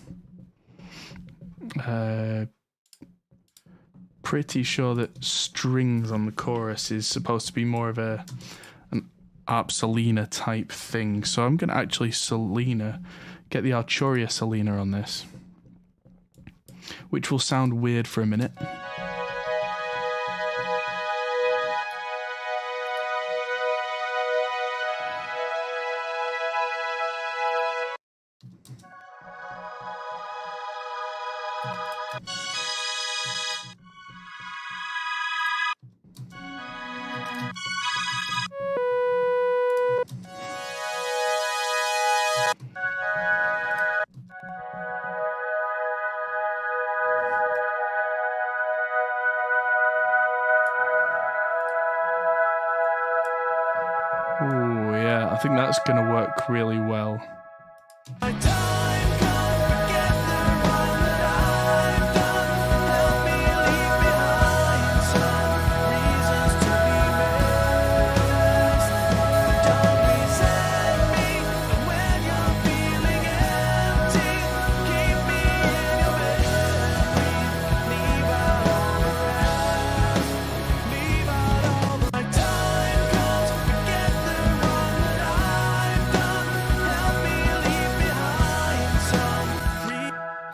Pretty sure that strings on the chorus is supposed to be more of an Arp Selena type thing. So I'm going to actually get the Arturia Selena on this, which will sound weird for a minute. Oh yeah, I think that's going to work really well.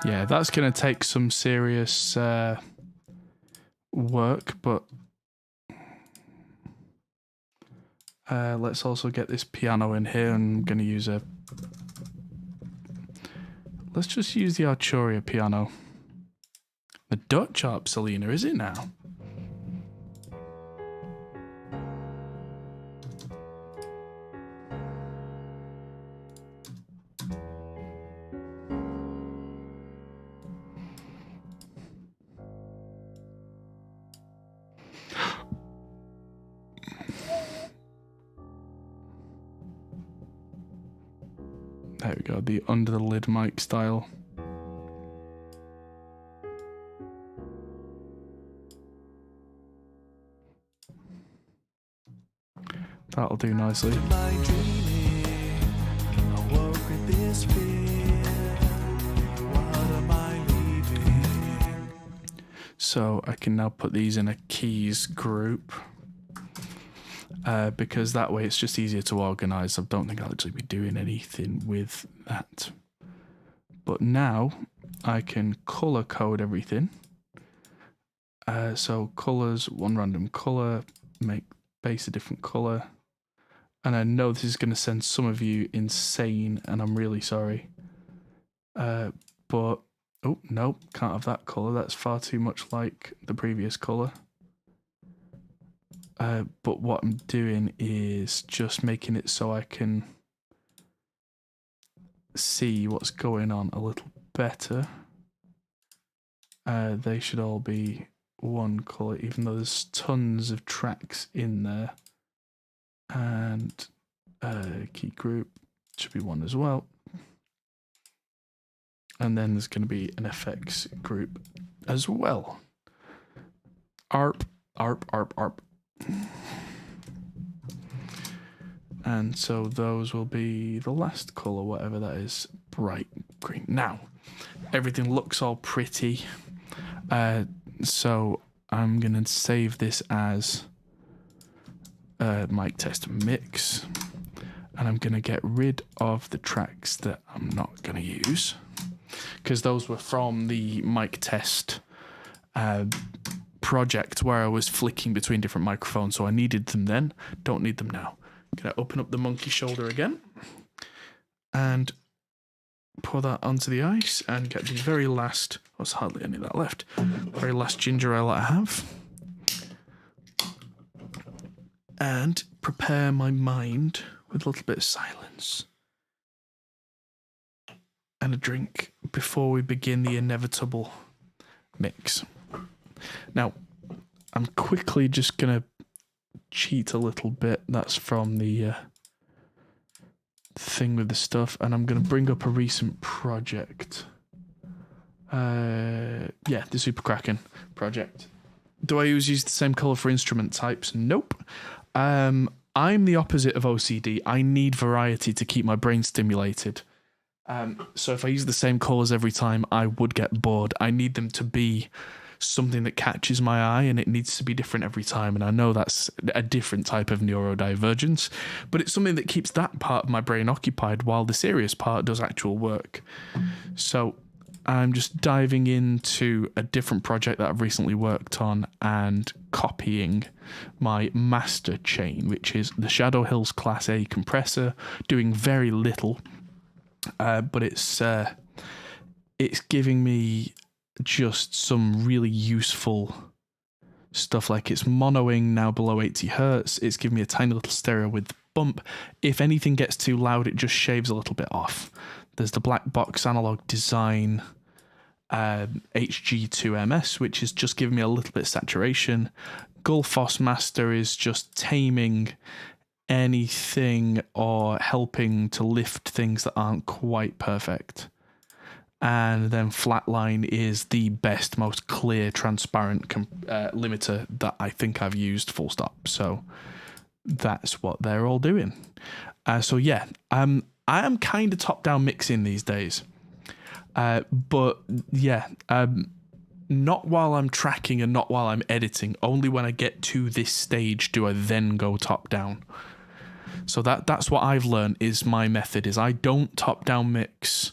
Yeah, that's going to take some serious work, but let's also get this piano in here. I'm going to use let's just use the Arturia piano. The Dutch Arp Selena, is it now? There we go, the under the lid mic style. That'll do nicely. So I can now put these in a keys group. Because that way it's just easier to organize. I don't think I'll actually be doing anything with that. But now I can color code everything. So colors, one random color, make base a different color. And I know this is going to send some of you insane, and I'm really sorry. But, oh, no, can't have that color. That's far too much like the previous color. But what I'm doing is just making it so I can see what's going on a little better. They should all be one colour, even though there's tons of tracks in there. And key group should be one as well. And then there's going to be an effects group as well. ARP, ARP, ARP, ARP. And so those will be the last colour, whatever that is, bright green. Now, everything looks all pretty. So I'm going to save this as mic test mix. And I'm going to get rid of the tracks that I'm not going to use, because those were from the mic test project where I was flicking between different microphones. So I needed them then, don't need them now. I'm going to open up the monkey shoulder again and pour that onto the ice and get the very last, there's hardly any of that left, very last ginger ale I have. And prepare my mind with a little bit of silence and a drink before we begin the inevitable mix. Now, I'm quickly just going to cheat a little bit. That's from the thing with the stuff, and I'm going to bring up a recent project. Yeah, the Super Kraken project. Do I always use the same colour for instrument types? Nope. I'm the opposite of OCD. I need variety to keep my brain stimulated. So if I use the same colours every time, I would get bored. I need them to be something that catches my eye, and it needs to be different every time. And I know that's a different type of neurodivergence, but it's something that keeps that part of my brain occupied while the serious part does actual work. So I'm just diving into a different project that I've recently worked on and copying my master chain, which is the Shadow Hills Class A compressor, doing very little, but it's giving me just some really useful stuff. Like, it's monoing now below 80 hertz. It's giving me a tiny little stereo with bump. If anything gets too loud, it just shaves a little bit off. There's the Black Box Analog Design HG2MS, which is just giving me a little bit of saturation. Gullfoss Master is just taming anything or helping to lift things that aren't quite perfect. And then Flatline is the best, most clear, transparent limiter that I think I've used, full stop. So that's what they're all doing. So yeah, I am kind of top-down mixing these days. But yeah, not while I'm tracking and not while I'm editing. Only when I get to this stage do I then go top-down. So that's what I've learned is my method, is I don't top-down mix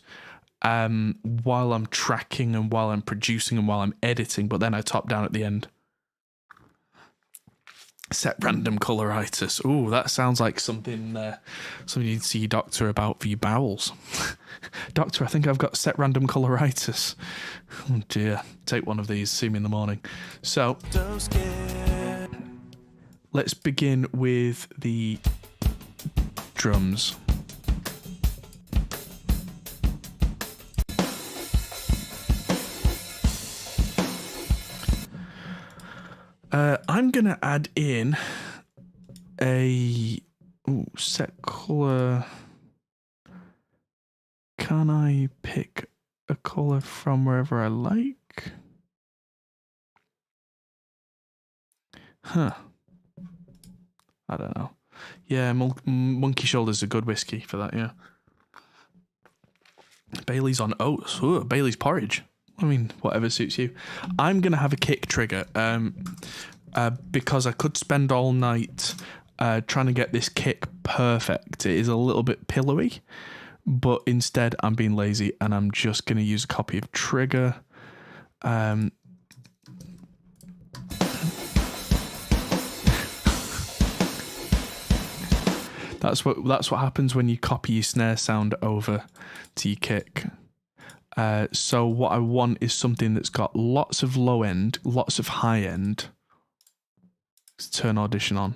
while I'm tracking and while I'm producing and while I'm editing, but then I top down at the end. Set random coloritis. Ooh, that sounds like something you'd see your doctor about for your bowels. Doctor, I think I've got set random coloritis. Oh dear. Take one of these, see me in the morning. So, let's begin with the drums. I'm going to add in a set color. Can I pick a color from wherever I like? Huh. I don't know. Yeah, Monkey Shoulder's a good whiskey for that, yeah. Bailey's on oats. Ooh, Bailey's porridge. I mean, whatever suits you. I'm going to have a kick trigger because I could spend all night trying to get this kick perfect. It is a little bit pillowy, but instead I'm being lazy and I'm just going to use a copy of Trigger. That's what happens when you copy your snare sound over to your kick. So what I want is something that's got lots of low end, lots of high end. Let's turn Audition on.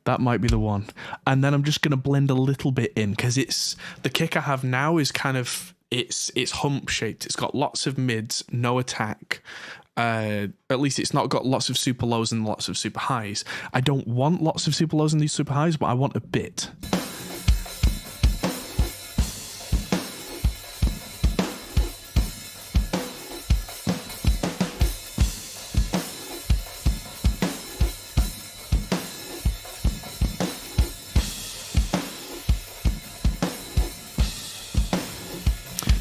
That might be the one. And then I'm just going to blend a little bit in, because it's the kick I have now is kind of, it's hump shaped. It's got lots of mids, no attack. At least it's not got lots of super lows and lots of super highs. I don't want lots of super lows and these super highs, but I want a bit.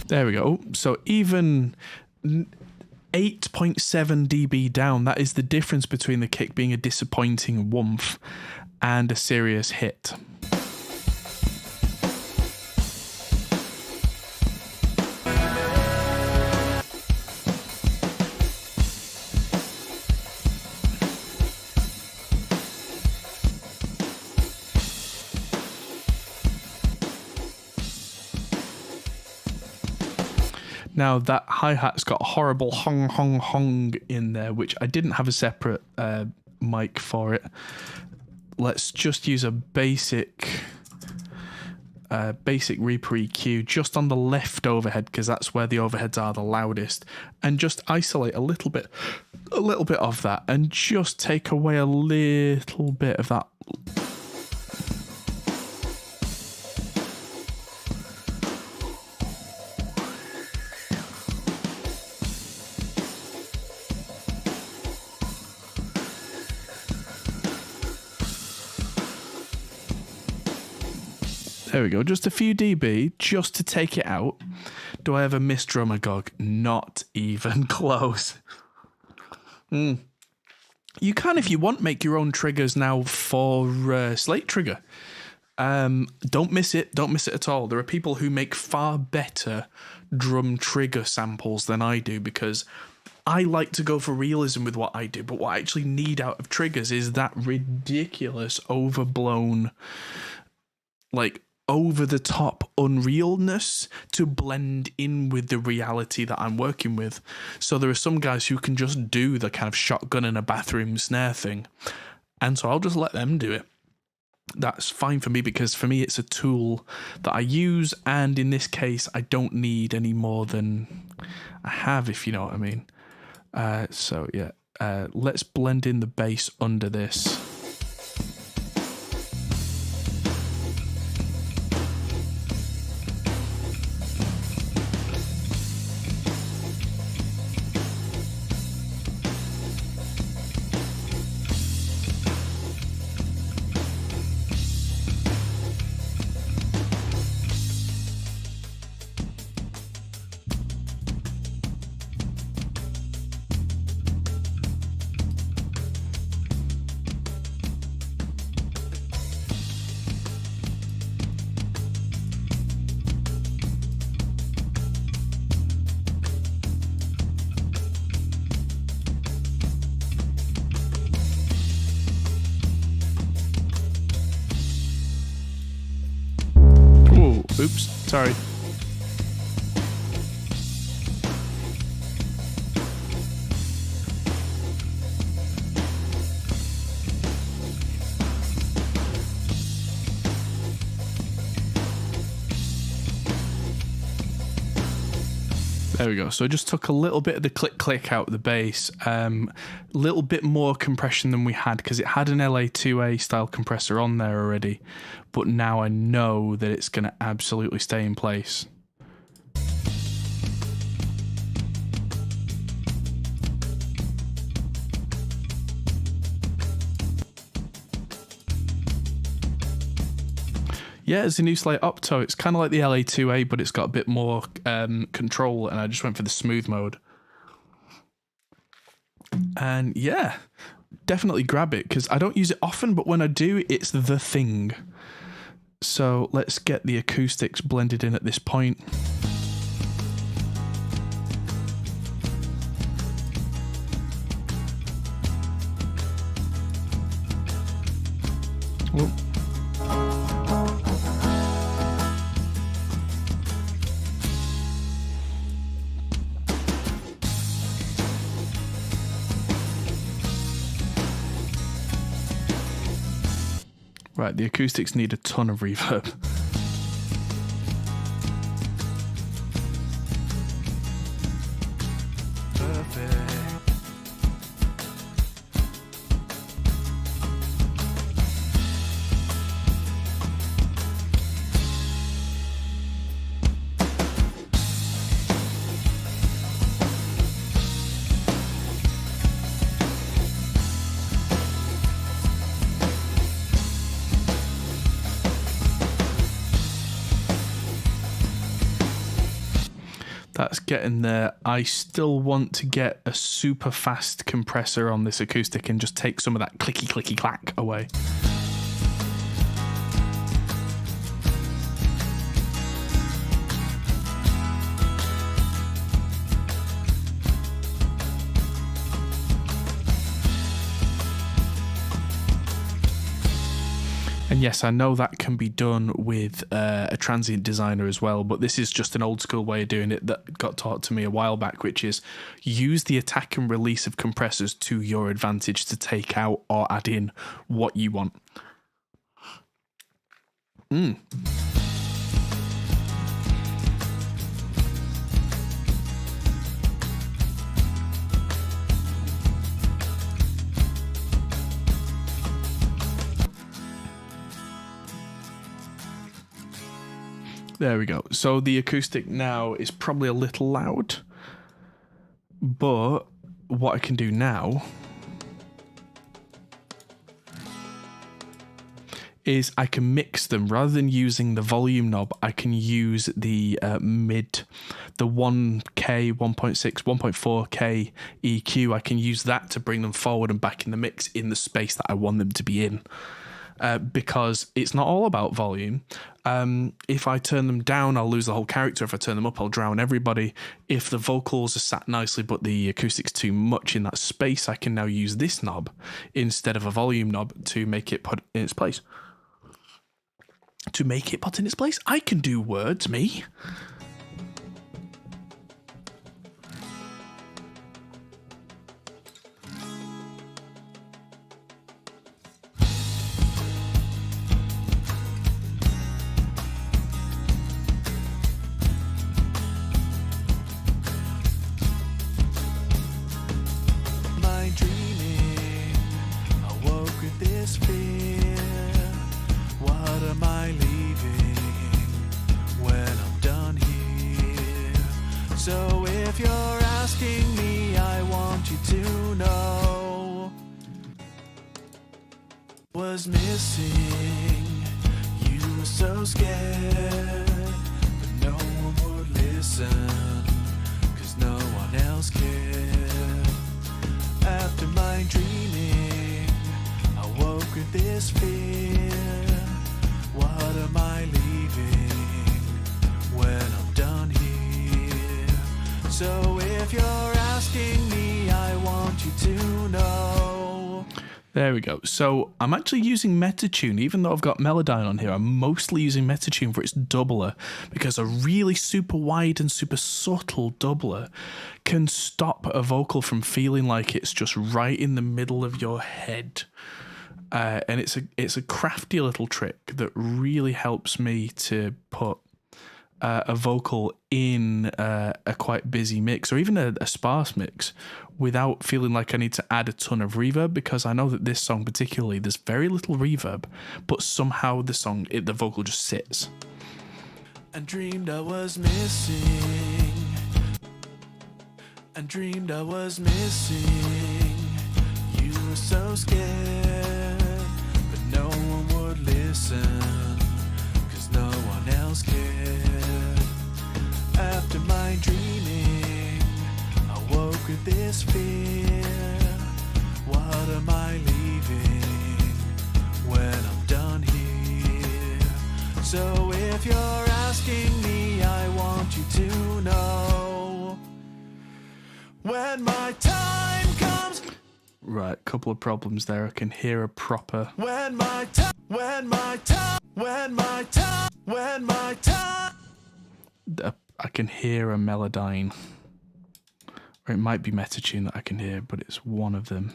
There we go. So even 8.7 dB down, that is the difference between the kick being a disappointing woomph and a serious hit. Now that hi-hat's got a horrible hong hong hong in there, which I didn't have a separate mic for it. Let's just use a basic Reaper EQ just on the left overhead, because that's where the overheads are the loudest, and just isolate a little bit of that, and just take away a little bit of that. There we go, just a few dB, just to take it out. Do I have a miss drummer gog? Not even close. You can, if you want, make your own triggers now for Slate Trigger. Don't miss it at all. There are people who make far better drum trigger samples than I do, because I like to go for realism with what I do, but what I actually need out of triggers is that ridiculous, overblown, like, over-the-top unrealness to blend in with the reality that I'm working with. So there are some guys who can just do the kind of shotgun in a bathroom snare thing, and so I'll just let them do it. That's fine for me, because for me it's a tool that I use, and in this case I don't need any more than I have, if you know what I mean. So yeah, let's blend in the bass under this. Oops, sorry. There we go. So I just took a little bit of the click out of the bass, a little bit more compression than we had, because it had an LA2A style compressor on there already, but now I know that it's going to absolutely stay in place. Yeah, it's a new Slate Opto. It's kind of like the LA2A, but it's got a bit more control, and I just went for the smooth mode. And yeah, definitely grab it, because I don't use it often, but when I do, it's the thing. So let's get the acoustics blended in at this point. Whoop. Right, the acoustics need a ton of reverb. That's getting there. I still want to get a super fast compressor on this acoustic and just take some of that clicky clicky clack away. And yes, I know that can be done with a transient designer as well, but this is just an old school way of doing it that got taught to me a while back, which is use the attack and release of compressors to your advantage to take out or add in what you want. There we go. So the acoustic now is probably a little loud, but what I can do now is I can mix them. Rather than using the volume knob, I can use the the 1K, 1.6, 1.4K EQ. I can use that to bring them forward and back in the mix in the space that I want them to be in. Because it's not all about volume. If I turn them down, I'll lose the whole character. If I turn them up, I'll drown everybody. If the vocals are sat nicely but the acoustic's too much in that space, I can now use this knob instead of a volume knob to make it put in its place. To make it put in its place? I can do words, me. So if you're asking me, I want you to know was missing. You were so scared, but no one would listen, 'cause no one else cared. After my dreaming, I woke with this fear. What am I leaving when I'm done here? So if you're asking me, I want you to know. There we go. So I'm actually using Metatune, even though I've got Melodyne on here. I'm mostly using Metatune for its doubler, because a really super wide and super subtle doubler can stop a vocal from feeling like it's just right in the middle of your head. And it's a crafty little trick that really helps me to put a vocal in a quite busy mix, or even a sparse mix, without feeling like I need to add a ton of reverb, because I know that this song particularly, there's very little reverb, but somehow the vocal just sits. And dreamed I was missing. And dreamed I was missing. You were so scared, but no one would listen, 'cause no one else cared. After my dreaming, I woke with this fear. What am I leaving when I'm done here? So if you're asking me, I want you to know when my time comes. Right, couple of problems there. I can hear a proper... When my time, when my time, when my time, when my time. I can hear a Melodyne. Or it might be Metatune that I can hear, but it's one of them.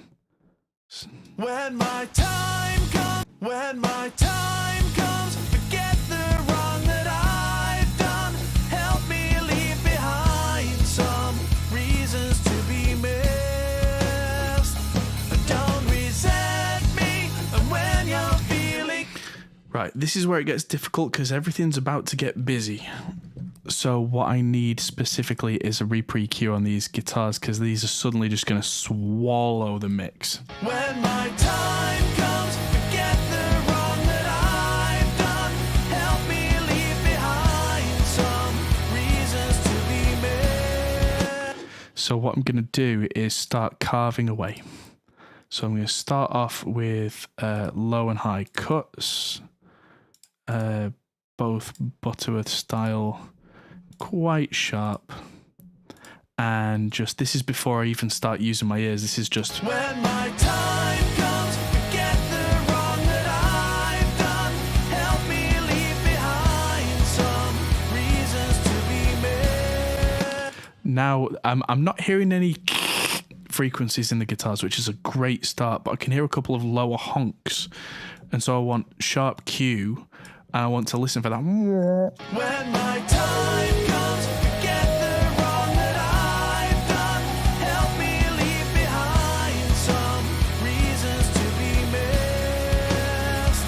When my time comes, when my time comes, forget the wrong that I've done. Help me leave behind some reasons to be missed. Don't resent me when you're feeling. Right, this is where it gets difficult, because everything's about to get busy. So what I need specifically is a re-EQ on these guitars, because these are suddenly just going to swallow the mix. When my time comes, forget the wrong that I've done. Help me leave behind some reasons to be missed. So what I'm going to do is start carving away. So I'm going to start off with low and high cuts, both Butterworth style, quite sharp. And just, this is before I even start using my ears, this is just... When my time comes, forget the wrong that I've done. Help me leave behind some reasons to be made. Now, I'm not hearing any frequencies in the guitars, which is a great start, but I can hear a couple of lower honks. And so I want sharp Q, and I want to listen for that. When my time comes, forget the wrong that I've done. Help me leave behind some reasons to be missed.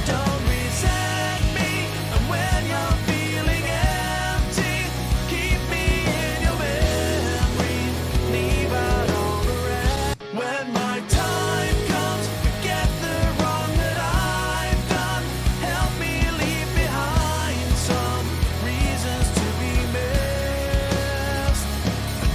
Don't resent me, and when you're feeling empty, keep me in your memory. Leave out all the rest. When my time comes, forget the wrong that I've done. Help me leave behind some reasons to be missed.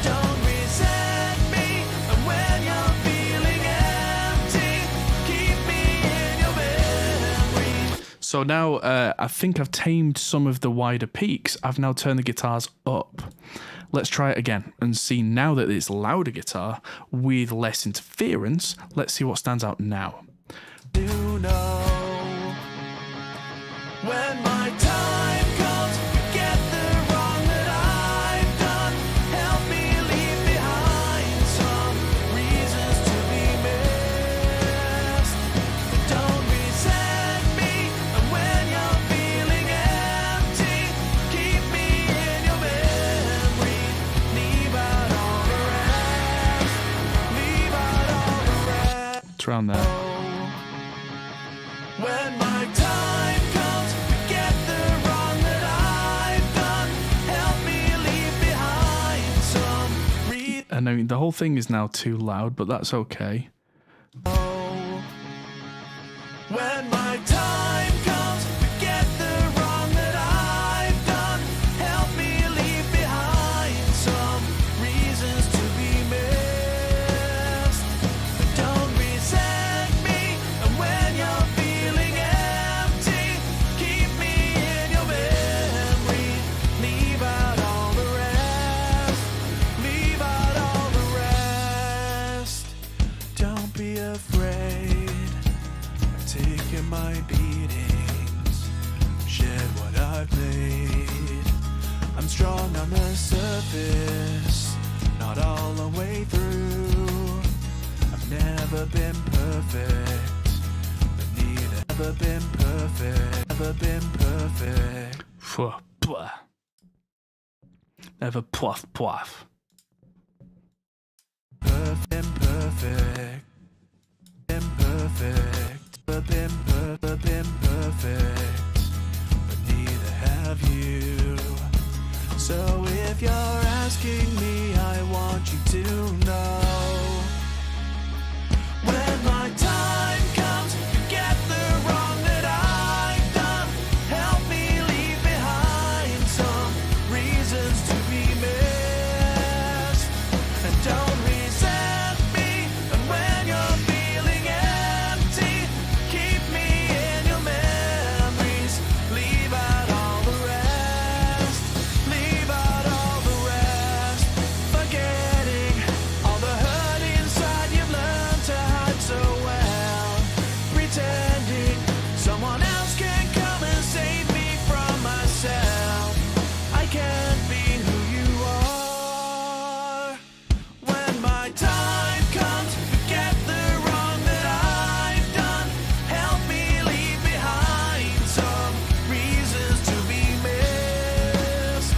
Don't resent me, and when you're feeling empty, keep me in your memory. So now I think I've tamed some of the wider peaks. I've now turned the guitars up. Let's try it again and see now that it's louder guitar with less interference. Let's see what stands out now. You know, when my time comes, forget the wrong that I've done. Help me leave behind some reasons to be missed. Don't resent me, and when you're feeling empty, keep me in your memory. Leave out all the rest. Leave out all the rest. It's around there. When my time comes, forget the wrong that I've done. Help me leave behind some reason. And I mean, the whole thing is now too loud, but that's okay. When my time comes, forget the wrong that I've done. Help me leave behind some reasons to be missed. Don't resent me, and when you're feeling empty, keep me in your memory. Leave out all the rest. Leave out all the rest. Don't be afraid of taking my beatings. Shed what I've made. I'm strong on the surface, not all the way through. I've never been perfect, but neither ever been perfect. Never been perfect. Pwah, pwah. Never ploff ploff. Imperfect, imperfect, but been perfect, but neither have you. So if you're asking me, I want you to know. When my time comes, forget the wrong that I've done. Help me leave behind some reasons to be missed. And don't resent me, and when you're feeling empty, keep me in your memories. Leave out all the rest. Leave out all the rest. Forgetting all the hurt inside you've learned to hide so well. Pretending someone else can come and save me from myself. I can't be who you are. When my time comes, forget the wrong that I've done. Help me leave behind some reasons to be missed.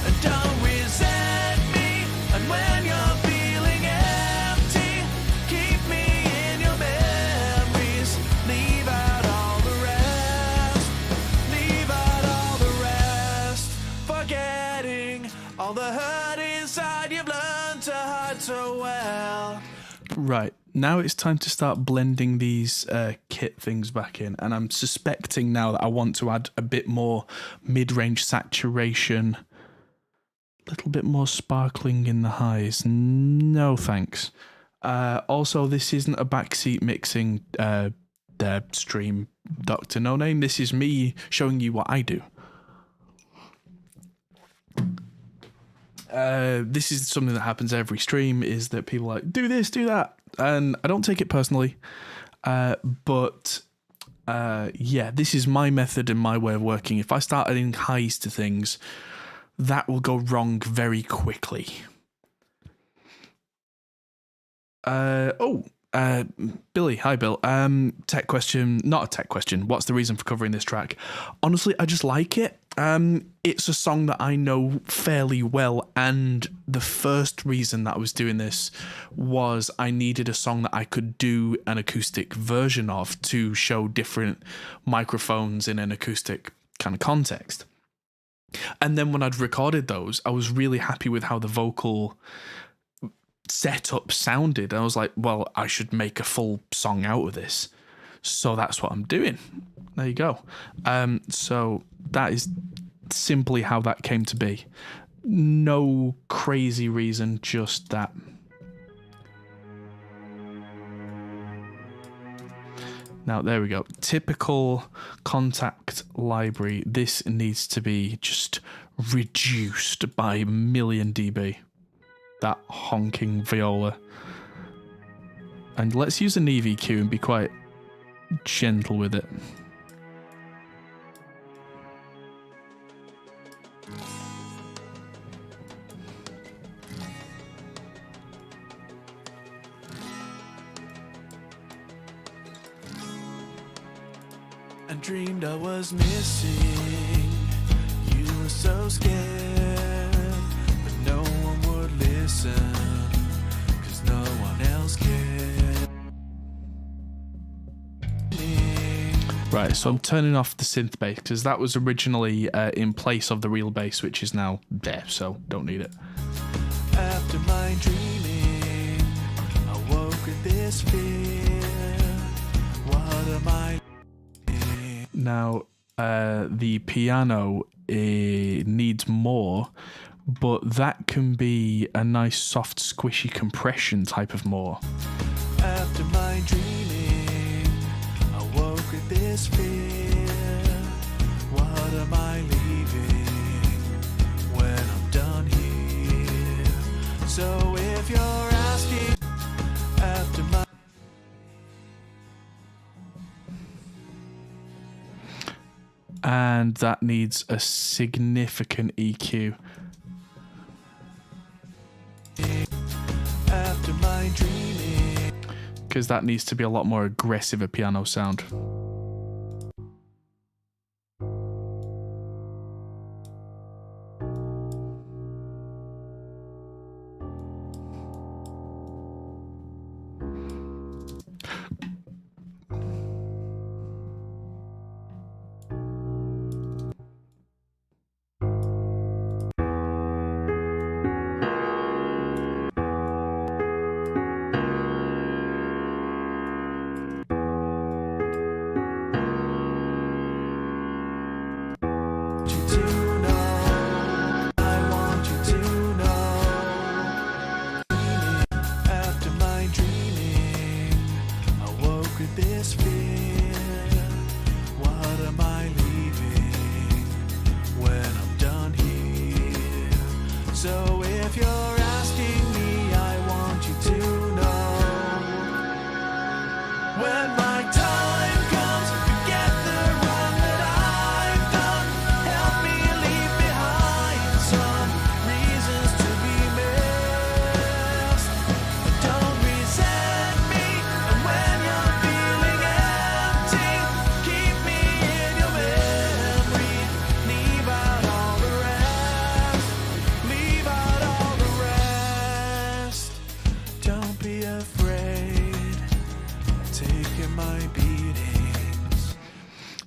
And don't resent me, and when you're feeling empty, keep me in your memories. Leave out all the rest. Leave out all the rest. Forgetting all the hurt inside you've learned to hide so well. Right, now it's time to start blending these kit things back in, and I'm suspecting now that I want to add a bit more mid-range saturation little bit more sparkling in the highs. No thanks. Also, this isn't a backseat mixing stream, Dr. No Name. This is me showing you what I do. This is something that happens every stream, is that people are like, do this, do that. And I don't take it personally. But yeah, this is my method and my way of working. If I start adding highs to things, that will go wrong very quickly. Billy, hi Bill. Tech question, not a tech question. What's the reason for covering this track? Honestly, I just like it. It's a song that I know fairly well, and the first reason that I was doing this was I needed a song that I could do an acoustic version of to show different microphones in an acoustic kind of context. And then when I'd recorded those, I was really happy with how the vocal setup sounded. I was like, well, I should make a full song out of this. So that's what I'm doing. There you go. So that is simply how that came to be. No crazy reason, just that. Now, there we go. Typical Contact library. This needs to be just reduced by a million dB. That honking viola. And let's use an EVQ and be quite gentle with it. I dreamed I was missing. You were so scared, but no one would listen, 'cause no one else cared. Right, so I'm turning off the synth bass because that was originally in place of the real bass, which is now there, so don't need it. After my dreaming, I woke with this fear. What am I? Now, the piano needs more, but that can be a nice soft squishy compression type of more. After my dreaming, I woke with this fear. What am I leaving when I'm done here? So if you're asking after my... And that needs a significant EQ. After my dreaming, because that needs to be a lot more aggressive a piano sound.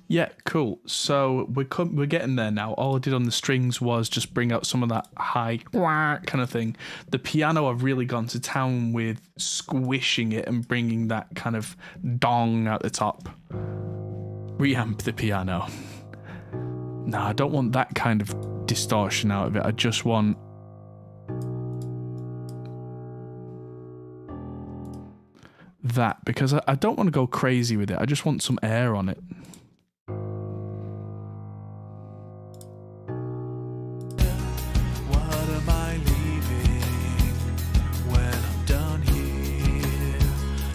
Yeah, cool. So we're getting there now. All I did on the strings was just bring out some of that high kind of thing. The piano, I've really gone to town with squishing it and bringing that kind of dong out the top. Reamp the piano. No, I don't want that kind of distortion out of it. I just want that, because I don't want to go crazy with it. I just want some air on it. What am I leaving when I'm done here?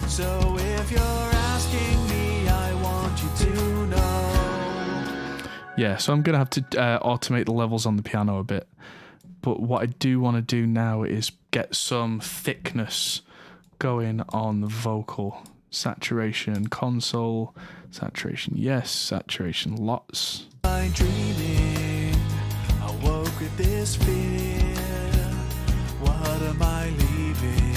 So if you're asking me, I want you to know. Yeah, so I'm going to have to automate the levels on the piano a bit. But what I do want to do now is get some thickness going on the vocal. Saturation, console, saturation, yes, saturation, lots. I'm dreaming, I woke with this fear. What am I leaving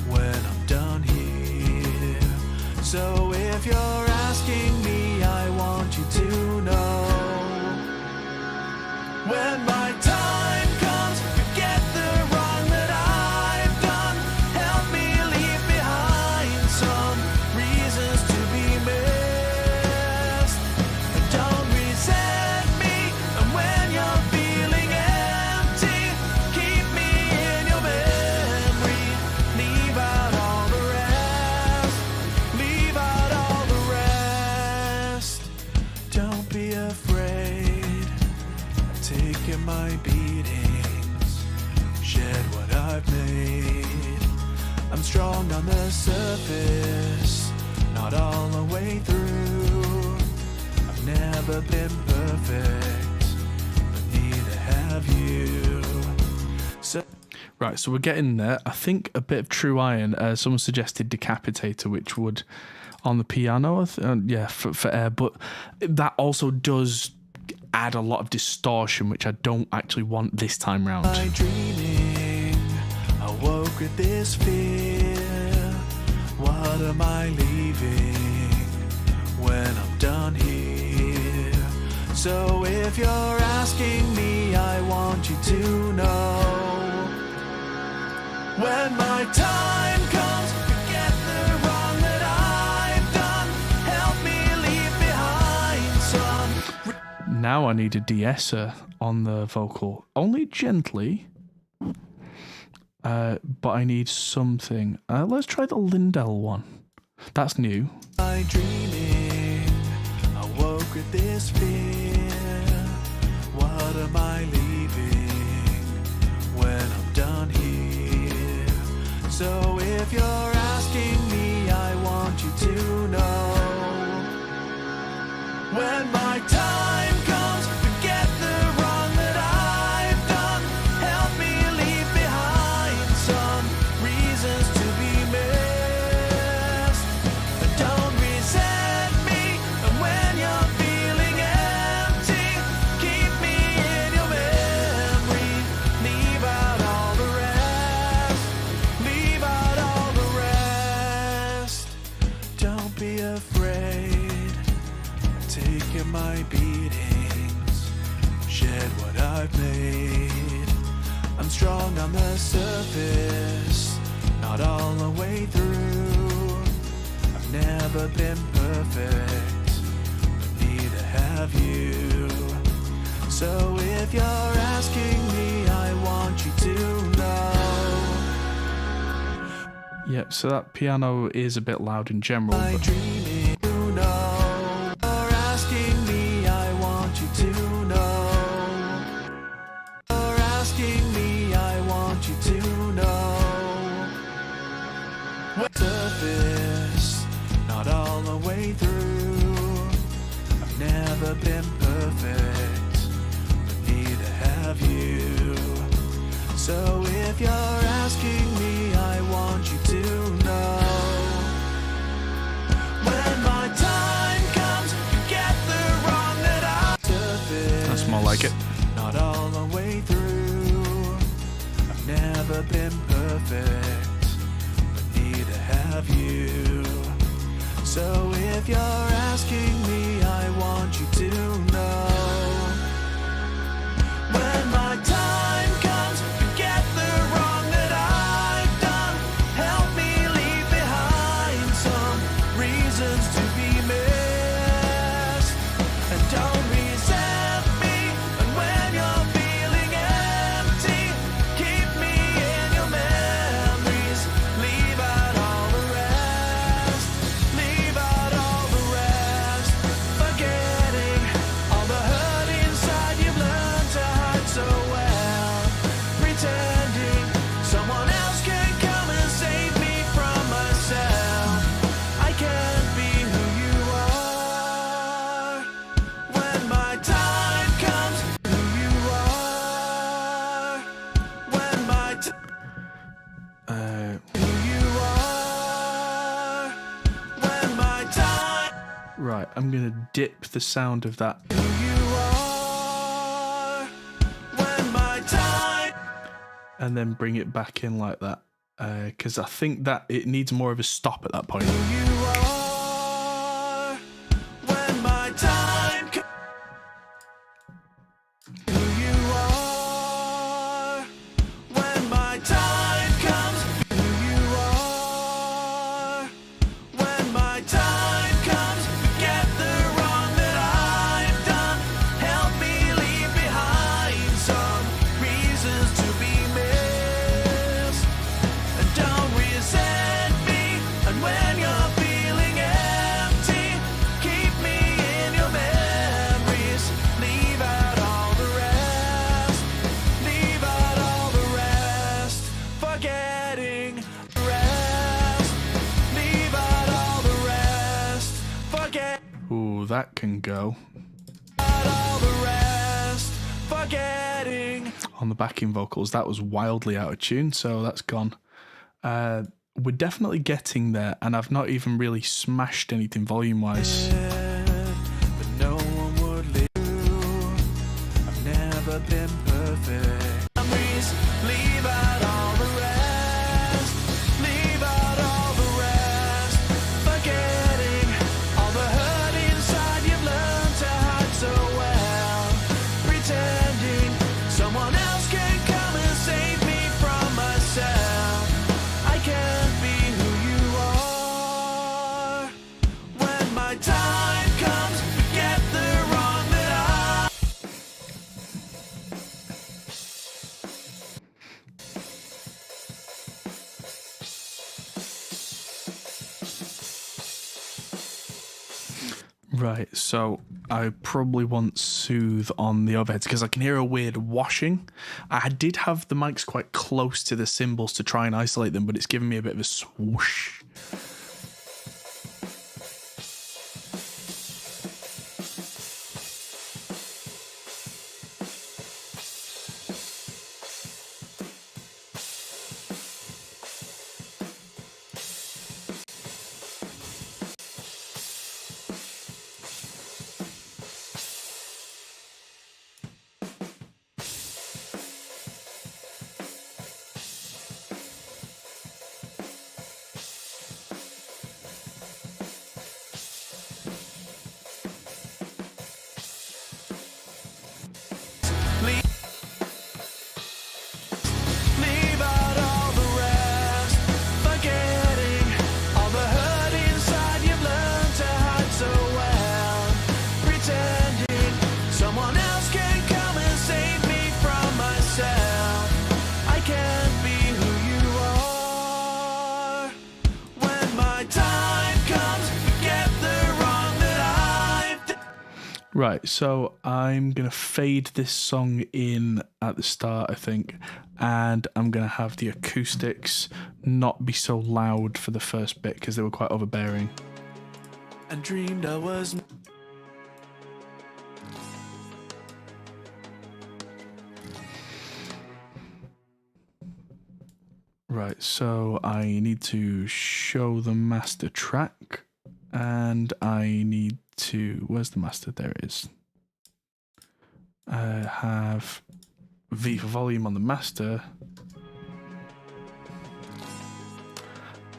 when I'm done here? So if you're asking me, I want you to know. When my time comes, forget the wrong that I've done. Help me leave behind some reasons to be missed. And don't resent me. And when you're feeling empty, keep me in your memory. Leave out all the rest. Leave out all the rest. Don't be afraid. Taking my beatings, shed what I've made. I'm strong on the surface, not all the way through. I've never been perfect, but neither have you. So Right, so we're getting there. I think a bit of True Iron. Someone suggested Decapitator, which would on the piano, yeah, for air, but that also does add a lot of distortion, which I don't actually want this time round. I'm dreaming, I woke with this fear. What am I leaving when I'm done here? So if you're asking me, I want you to know. When my time comes, forget the wrong that I've done. Help me leave behind some. Now I need a de-esser on the vocal, only gently, but I need something. Let's try the Lindell one. That's new. I'm dreaming, I woke with this fear. What am I leaving when I'm done here? So if you're asking me, I want you to know. When my time comes, forget the wrong that I've done. Help me leave behind some reasons to be missed. But don't resent me. And when you're feeling empty, keep me in your memory. Leave out all the rest. Leave out all the rest. Don't be afraid. Taking my beatings, shed what I've made. I'm strong on the surface, not all the way through. I've never been perfect, but neither have you. So if you're asking me, I want you to know. Yep, so that piano is a bit loud in general. I'm But dreaming, you know. You're asking me, I want you to know. You're asking me, I want you to know. What surface, not all the way through. I've never been perfect, but neither have you. So if you're asking me, I want you to know. When my time comes, forget the wrong that I've done. that's more like it. Not all the way through. I've never been perfect, but neither have you. So if you're asking me, I want you to know. When my time comes, forget the wrong that I've done. Help me leave behind some reasons to be missed. And don't resent me. And when you're feeling empty, keep me in your memories. Leave out all the rest. Right, I'm gonna dip the sound of that. Who you are when my time. And then bring it back in like that. Because I think that it needs more of a stop at that point. Who you are when my time. Who you are when my time comes. Who you are when my time comes. Get the wrong that I've done. Help me leave behind some reasons to be missed. And don't resent me. And when you're feeling empty, keep me in your memories. Leave out all the rest. Leave out all the rest. Forgetting the rest. Leave out all the rest. Forget Ooh, that can go. out all the rest. Forgetting. On the backing vocals, that was wildly out of tune, so that's gone. We're definitely getting there, and I've not even really smashed anything volume-wise. But no one would leave you. I've never been perfect. Memories, leave out all the rest. Leave out all the rest. Forgetting all the hurt inside you've learned to hide so well. Pretending someone else can come and save me from myself. I can't be who you are when my time comes. Forget the wrong that I. Right, so I probably want soothe on the overheads because I can hear a weird washing. I did have the mics quite close to the cymbals to try and isolate them, but it's giving me a bit of a swoosh. Leave out all the rest. Forgetting all the hurt inside you've learned to hide so well. Pretending someone else can come and save me from myself. I can't be who you are when my time comes. Forget the wrong that I've done. Right, so I'm going to fade this song in at the start, I think, and I'm going to have the acoustics not be so loud for the first bit because they were quite overbearing. And dreamed I was. Right, so I need to show the master track, and I need to, where's the master? There it is. Have V for volume on the master,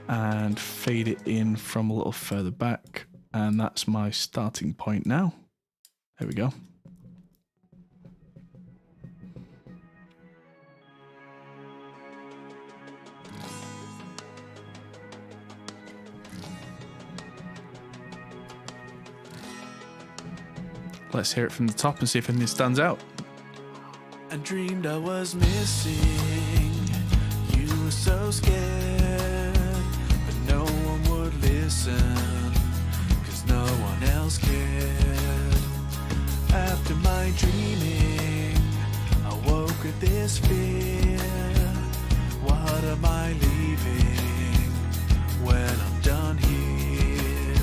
and fade it in from a little further back, and that's my starting point now. There we go. Let's hear it from the top and see if anything stands out. And dreamed I was missing. You were so scared, but no one would listen, 'cause no one else cared. After my dreaming, I woke with this fear. What am I leaving when I'm done here?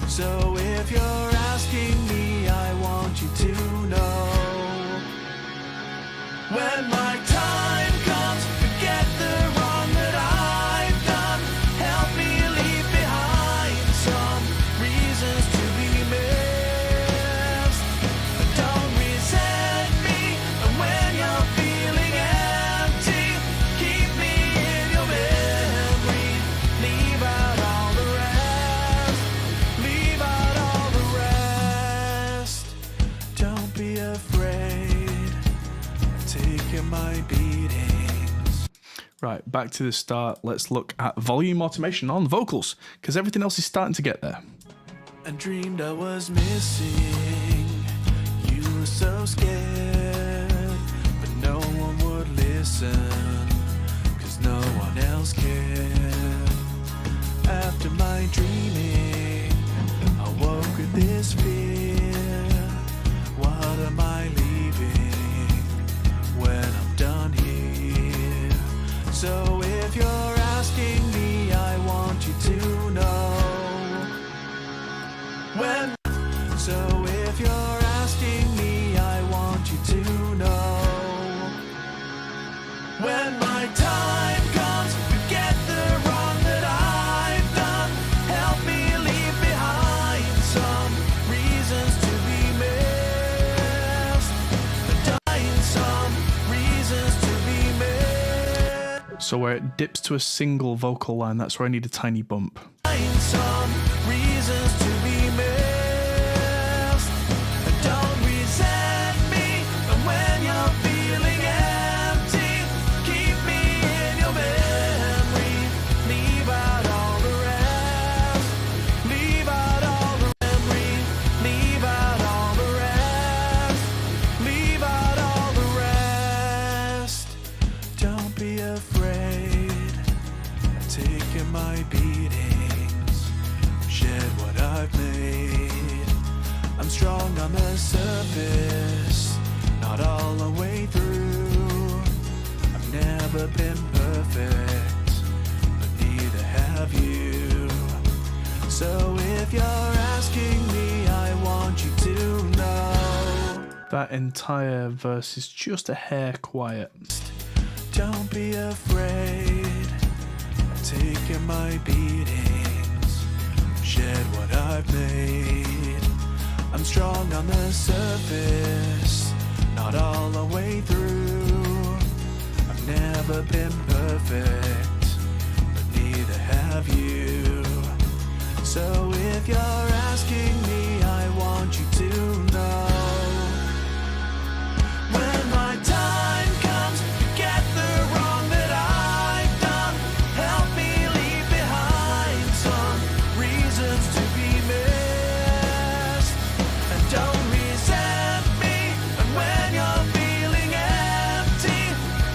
So if you're asking me, I want you to know. When my time comes, forget the wrong that I've done. Help me leave behind some reasons to be missed. taking my beatings. Right, back to the start. Let's look at volume automation on vocals, because everything else is starting to get there. And dreamed I was missing. You were so scared, but no one would listen, 'cause no one else cared. After my dreaming, I woke with this fear. What am I leaving when I'm done here? So if you're asking me, I want you to know. So if you're asking me, I want you to know. When my time comes, forget the wrong that I've done. Help me leave behind some reasons to be missed. Dying some reasons to be missed. So where it dips to a single vocal line, that's where I need a tiny bump. Dying some reasons to be missed. My beatings, shed what I've made. I'm strong on the surface, not all the way through. I've never been perfect, but neither have you. So if you're asking me, I want you to know. That entire verse is just a hair quiet. Don't be afraid. Taking my beatings, shed what I've made. I'm strong on the surface, not all the way through. I've never been perfect, but neither have you. So if you're asking me, I want you to know. When my time comes, forget the wrong that I've done. Help me leave behind some reasons to be missed. And don't resent me. And when you're feeling empty,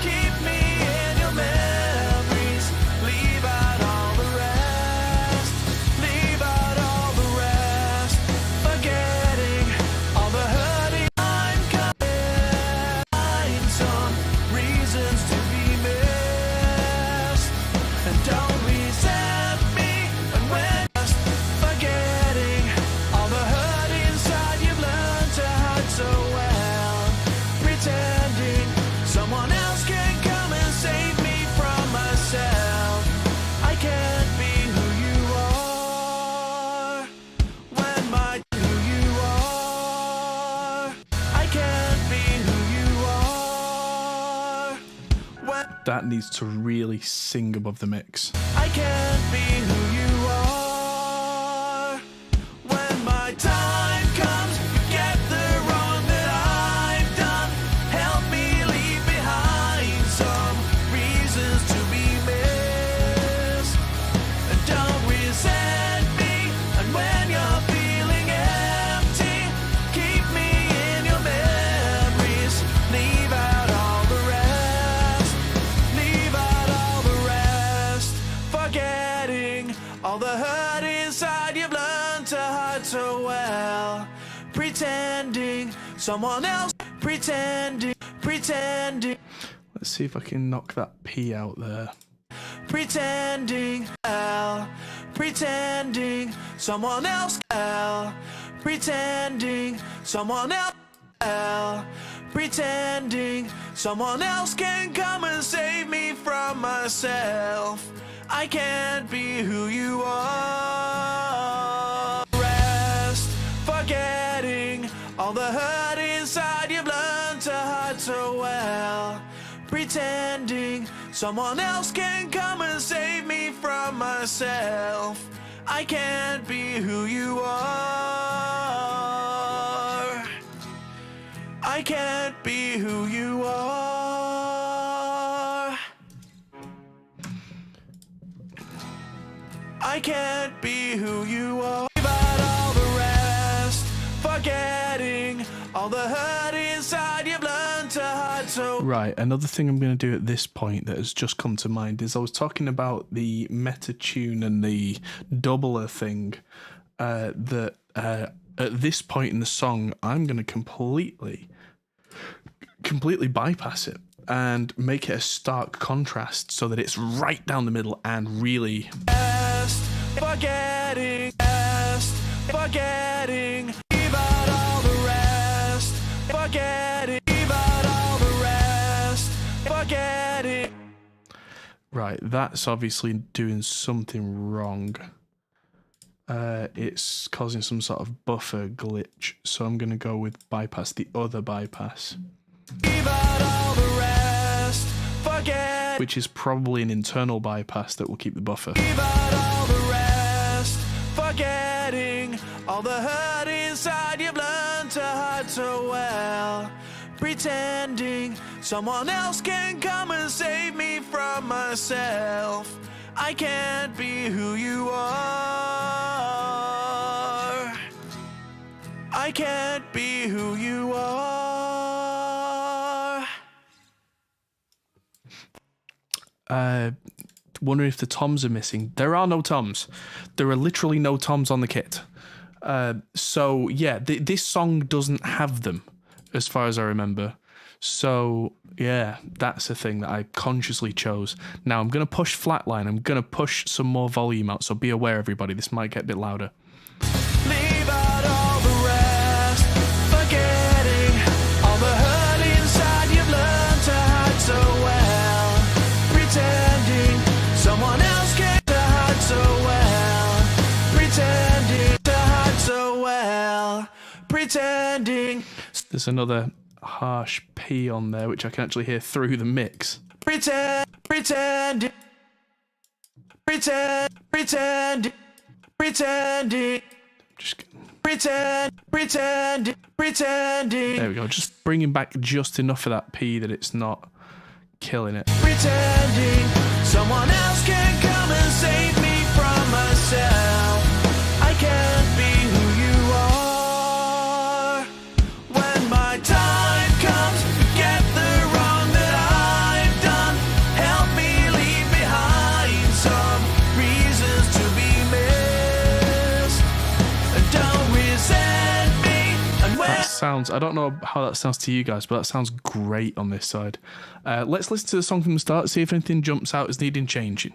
keep me in your memories. Leave out all the rest. Leave out all the rest. Forgetting all the hurting I'm coming. Find some reasons to be missed. And don't resent me. And when just forgetting all the hurt inside, you've learned to hide so well. Pretending someone else can come and save me from myself. I can't be who you are. When my who you are. I can't be who you are. When That needs to really sing above the mix. I can't be who you are. When my time comes, forget the wrong that I've done. Help me leave behind some reasons to be missed. And don't resent me. And when you're feeling empty, keep me in your memories. Leave out all the rest. Leave out all the rest. Forgetting all the hurt inside, you've learned to hide so well. Pretending someone else. Pretending. Let's see if I can knock that P out there. Pretending, pretending someone else, pretending someone else, pretending someone else can come and save me from myself. I can't be who you are. Rest, forgetting all the hurt inside, you've learned to hide so well. Pretending someone else can come and save me from myself. I can't be who you are. I can't be who you are. I can't be who you are. About all the rest, forgetting all the hurt inside you've learned to hide so. Right, another thing I'm going to do at this point that has just come to mind is I was talking about the meta tune and the doubler thing that at this point in the song I'm going to completely bypass it and make it a stark contrast so that it's right down the middle and really Forgetting, about all the rest, forgetting, about all the rest, forgetting. right. That's obviously doing something wrong. It's causing some sort of buffer glitch, so I'm gonna go with bypass the other bypass, About all the rest, forget. which is probably an internal bypass that will keep the buffer. About all the rest, forgetting all the hurt inside you've learned to hide so well. Pretending someone else can come and save me from myself. I can't be who you are. I can't be who you are. Wondering if the toms are missing. There are no toms. There are literally no toms on the kit. So yeah, this song doesn't have them, as far as I remember. So yeah, that's a thing that I consciously chose. Now I'm gonna push flatline. I'm gonna push some more volume out. So be aware, everybody. This might get a bit louder. Leave out all the rest, forgetting all the hurt inside you've learned to hide so well. Pretending someone else can hide so well. Pretending to hide so well. Pretending. There's another harsh P on there, which I can actually hear through the mix. Pretending. Just Pretending. there we go. Just bringing back just enough of that P that it's not killing it. Pretending someone else can come and save me from myself. I can't be who you are. When my time comes, forget the wrong that I've done. Help me leave behind some reasons to be missed. Don't resent me. And when That sounds, I don't know how that sounds to you guys, but that sounds great on this side. Let's listen to the song from the start, see if anything jumps out as needing changing.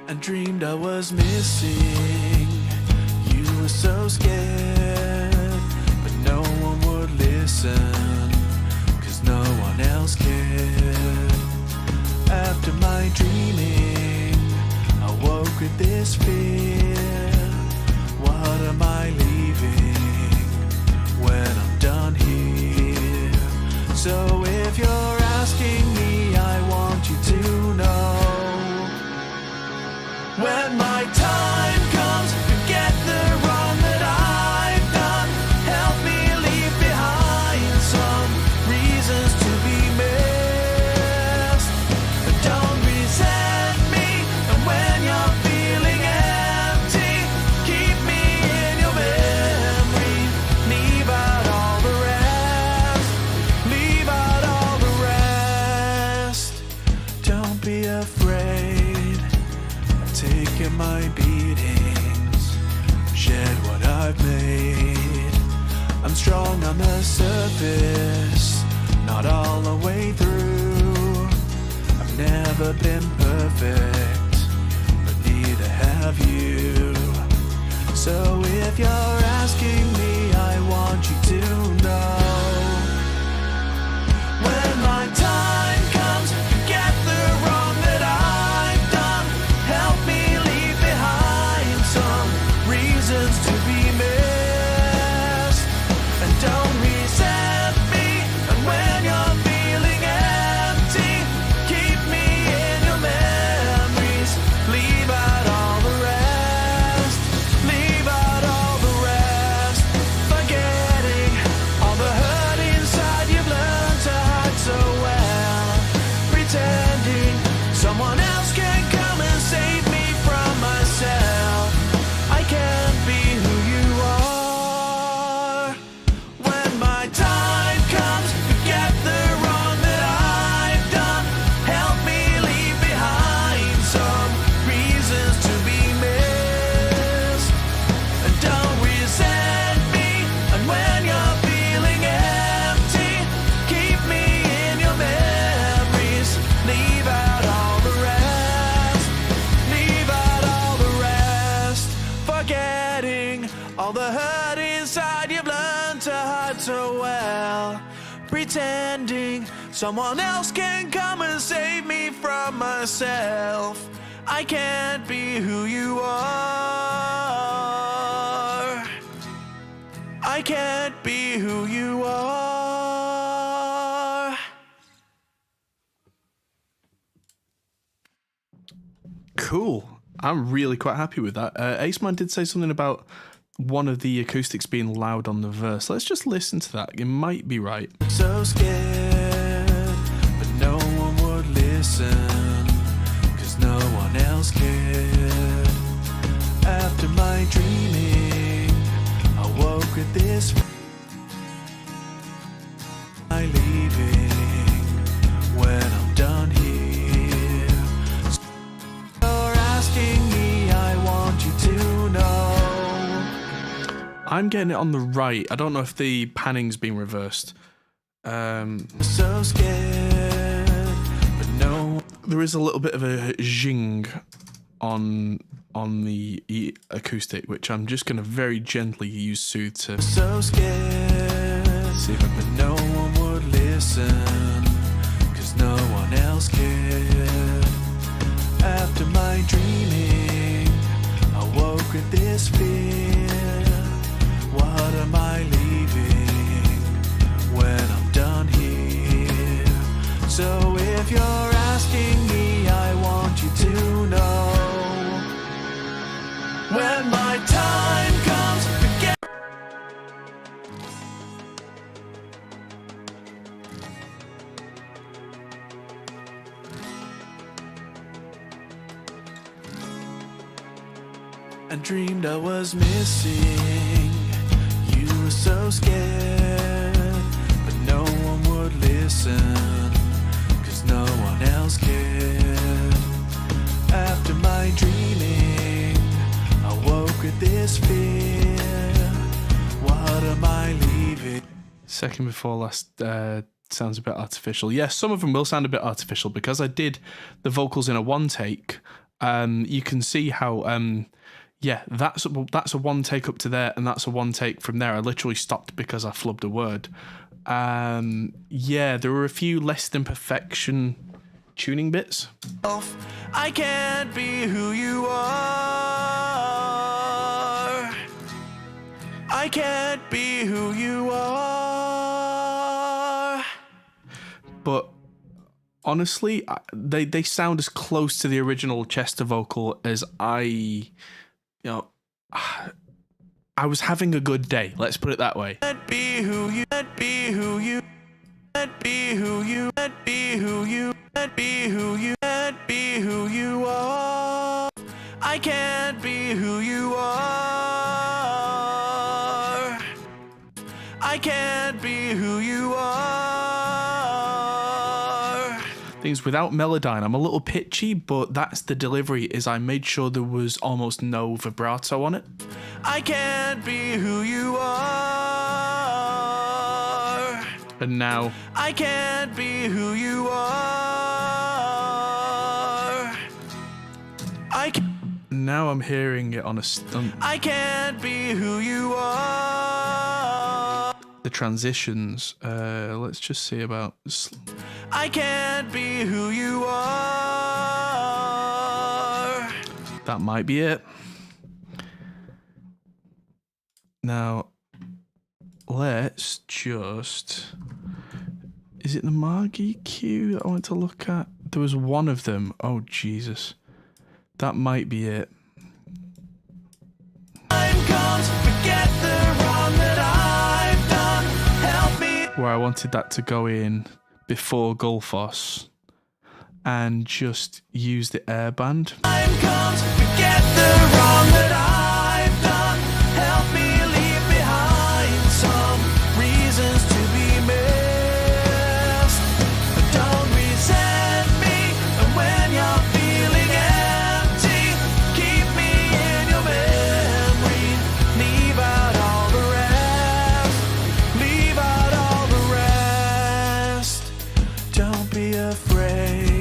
I dreamed I was missing. You were so scared, but no one would listen, 'cause no one else cared. After my dreaming, I woke with this fear. What am I leaving when I'm done here? So if you're asking me, I want you to know. When my time comes, forget the wrong that I've done. Help me leave behind some reasons to be missed. But don't resent me. And when you're feeling empty, keep me in your memory. Leave out all the rest. Leave out all the rest. Don't be afraid. Taking my beatings, shed what I've made. I'm strong on the surface, not all the way through. I've never been perfect, but neither have you. So if you're asking me, I want you to know. When my time comes, forget the wrong that I've done. Help me leave behind some reasons to be missed. And don't resent me. And when you're feeling empty, keep me in your memory. pretending someone else can come and save me from myself. I can't be who you are. I can't be who you are. Cool. I'm really quite happy with that. Aceman did say something about one of the acoustics being loud on the verse. Let's just listen to that. It might be right. So scared, but no one would listen, 'cause no one else cared. After my dreaming, I woke with this. I leaving when I'm done here. You're asking me, I want you to know. I'm getting it on the right. I don't know if the panning's been reversed. So scared, but no. There is a little bit of a zing on the acoustic, which I'm just going to very gently use Soothe to So scared, see if I but no one would listen, 'cause no one else cared. After my dreaming, I woke with this fear. What am I leaving when I'm done here? So if you're asking me, I want you to know. When my time comes, forget. I dreamed I was missing. You were so scared, but no one would listen, 'cause no one else cared. After my dreaming, I woke with this fear. What am I leaving? second before last sounds a bit artificial. Yes, some of them will sound a bit artificial because I did the vocals in a one take. You can see how yeah, that's a one take up to there, and that's a one take from there. I literally stopped because I flubbed a word. Yeah, there were a few less than perfection tuning bits. I can't be who you are. I can't be who you are. But honestly, they sound as close to the original Chester vocal as I was having a good day. Let's put it that way. Can't be who you. Can't be who you. Can't be who you. Can't be who you. Can't be who you. Can't be who you are. I can't be who you are. I can't be who you are. Things without Melodyne, I'm a little pitchy, but that's the delivery. Is I made sure there was almost no vibrato on it. I can't be who you are. And now I can't be who you are. now I'm hearing it on I can't be who you are. the transitions. Let's just see about. I can't be who you are. That might be it. Now, let's just. Is it the Margie EQ that I want to look at? There was one of them. Oh, Jesus. That might be it. Time comes, forget the wrong that I've done. Help me. Where I wanted that to go in before Gullfoss and just use the airband. Time comes, forget the wrong that I've done. Help me leave behind some reasons to be missed. But don't resent me, and when you're feeling empty, keep me in your memory. Leave out all the rest. Leave out all the rest. Don't be afraid.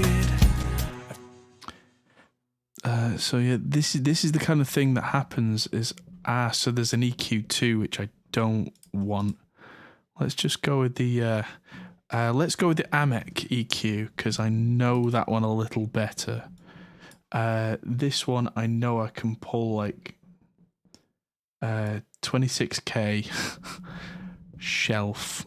So yeah, this is the kind of thing that happens. Is so there's an EQ2 which I don't want, let's just go with the let's go with the Amec EQ, because I know that one a little better. This one I know I can pull like 26k shelf.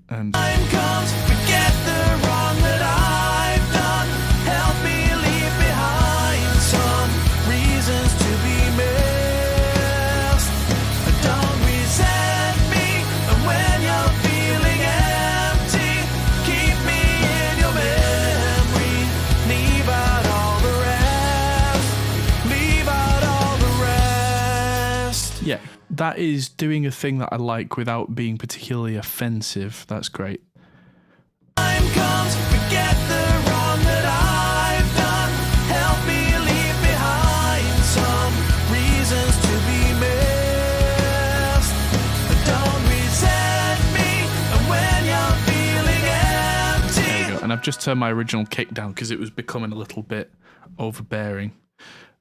And time comes, forget the wrong that I've done. Help me leave behind some reasons to be missed. Don't resent me, and when you're feeling empty, keep me in your memory. Leave out all the rest. Leave out all the rest. yeah, that is doing a thing that I like without being particularly offensive. That's great. Time comes, forget the wrong that I've done. Help me leave behind some reasons to be missed. Don't resent me, and when you're feeling empty. There we go. And I've just turned my original kick down because it was becoming a little bit overbearing.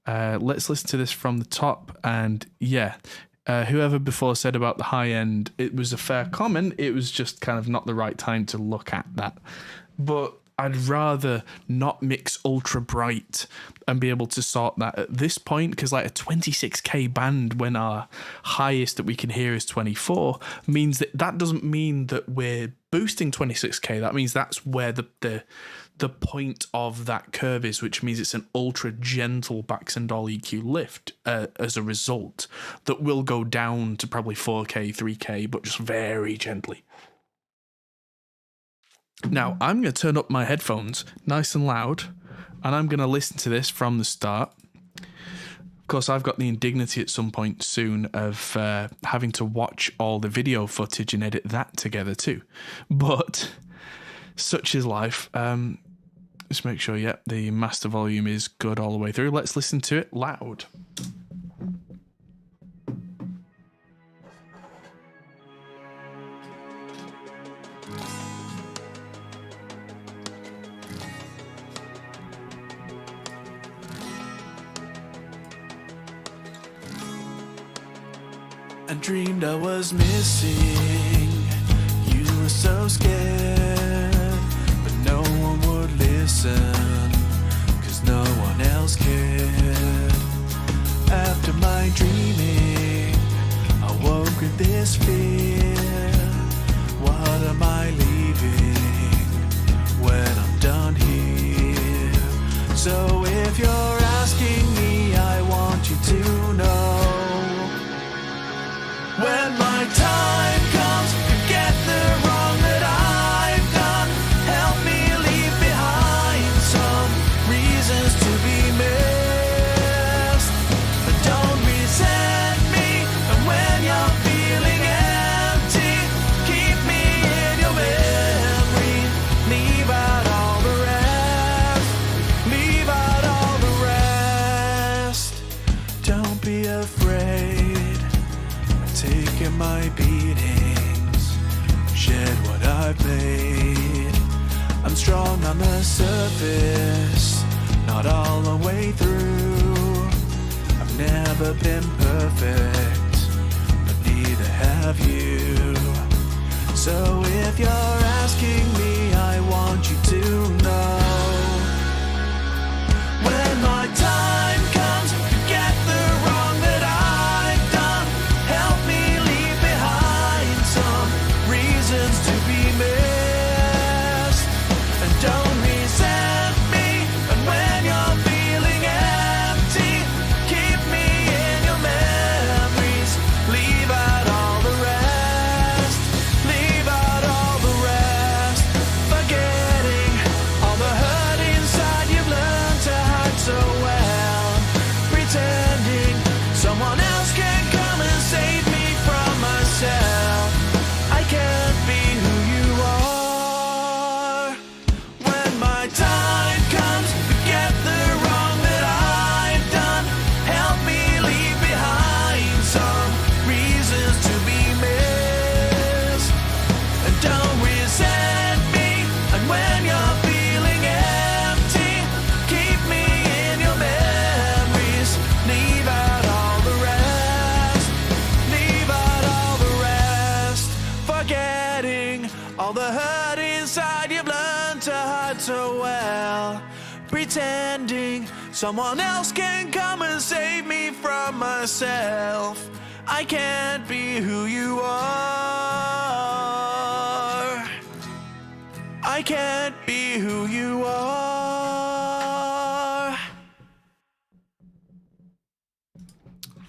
Let's listen to this from the top. And yeah, whoever before said about the high end, it was a fair comment. It was just kind of not the right time to look at that. But I'd rather not mix ultra bright and be able to sort that at this point, because like a 26k band when our highest that we can hear is 24 means that doesn't mean that we're boosting 26k. That means that's where the point of that curve is, which means it's an ultra gentle Baxandall EQ lift as a result that will go down to probably 4k, 3k, but just very gently. Now, I'm going to turn up my headphones nice and loud, and I'm going to listen to this from the start. Of course, I've got the indignity at some point soon of having to watch all the video footage and edit that together too. But such is life. Just make sure, yeah, the master volume is good all the way through. Let's listen to it loud. I dreamed I was missing. You were so scared, but no one would listen, 'cause no one else cared. After my dreaming, I woke with this fear. What am I leaving when I'm done here? So if you're asking me, I want you to know. When my time comes, forget the wrong that I've done. Help me leave behind some reasons to be missed. But don't resent me, and when you're feeling empty, keep me in your memory. Leave out all the rest. Leave out all the rest. Don't be afraid. Taking my beatings, shed what I've made. I'm strong on the surface, not all the way through. I've never been perfect, but neither have you. So if you're asking me, I want you to know. When my time comes, forget the wrong that I've done. Help me leave behind some reasons to be missed. And don't resent me, and when you're feeling empty, keep me in your memories. Leave out all the rest. Leave out all the rest. pretending all the hurt inside you've learned to hide so well. Pretending someone else can come and save me from myself. I can't be who you are. I can't be who you are.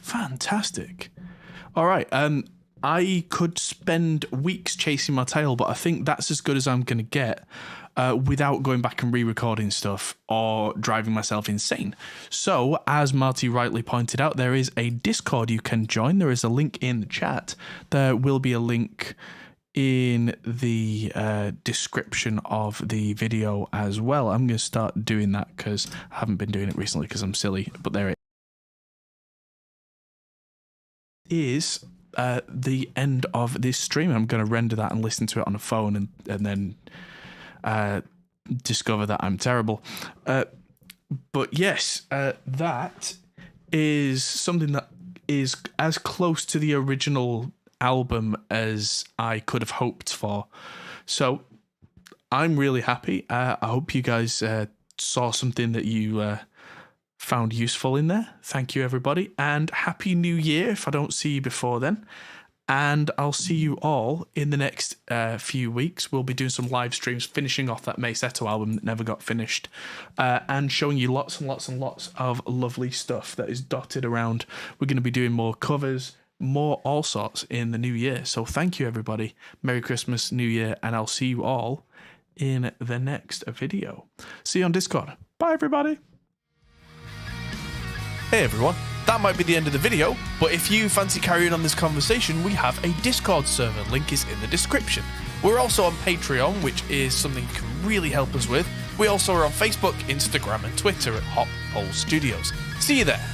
Fantastic. All right. I could spend weeks chasing my tail, but I think that's as good as I'm going to get without going back and re-recording stuff or driving myself insane. So, as Marty rightly pointed out, there is a Discord you can join. There is a link in the chat. There will be a link in the description of the video as well. I'm going to start doing that because I haven't been doing it recently because I'm silly, but there it is. The end of this stream. I'm going to render that and listen to it on a phone and then discover that I'm terrible. But yes, that is something that is as close to the original album as I could have hoped for. So I'm really happy. I hope you guys saw something that you found useful in there. Thank you, everybody, and Happy New Year if I don't see you before then. And I'll see you all in the next few weeks. We'll be doing some live streams, finishing off that Mayseto album that never got finished, and showing you lots and lots and lots of lovely stuff that is dotted around. We're going to be doing more covers, more all sorts in the new year. So thank you, everybody. Merry Christmas, New Year, and I'll see you all in the next video. See you on Discord. Bye, everybody. Hey everyone, that might be the end of the video, but if you fancy carrying on this conversation, we have a Discord server, link is in the description. We're also on Patreon, which is something you can really help us with. We also are on Facebook, Instagram and Twitter at Hop Hole Studios. See you there.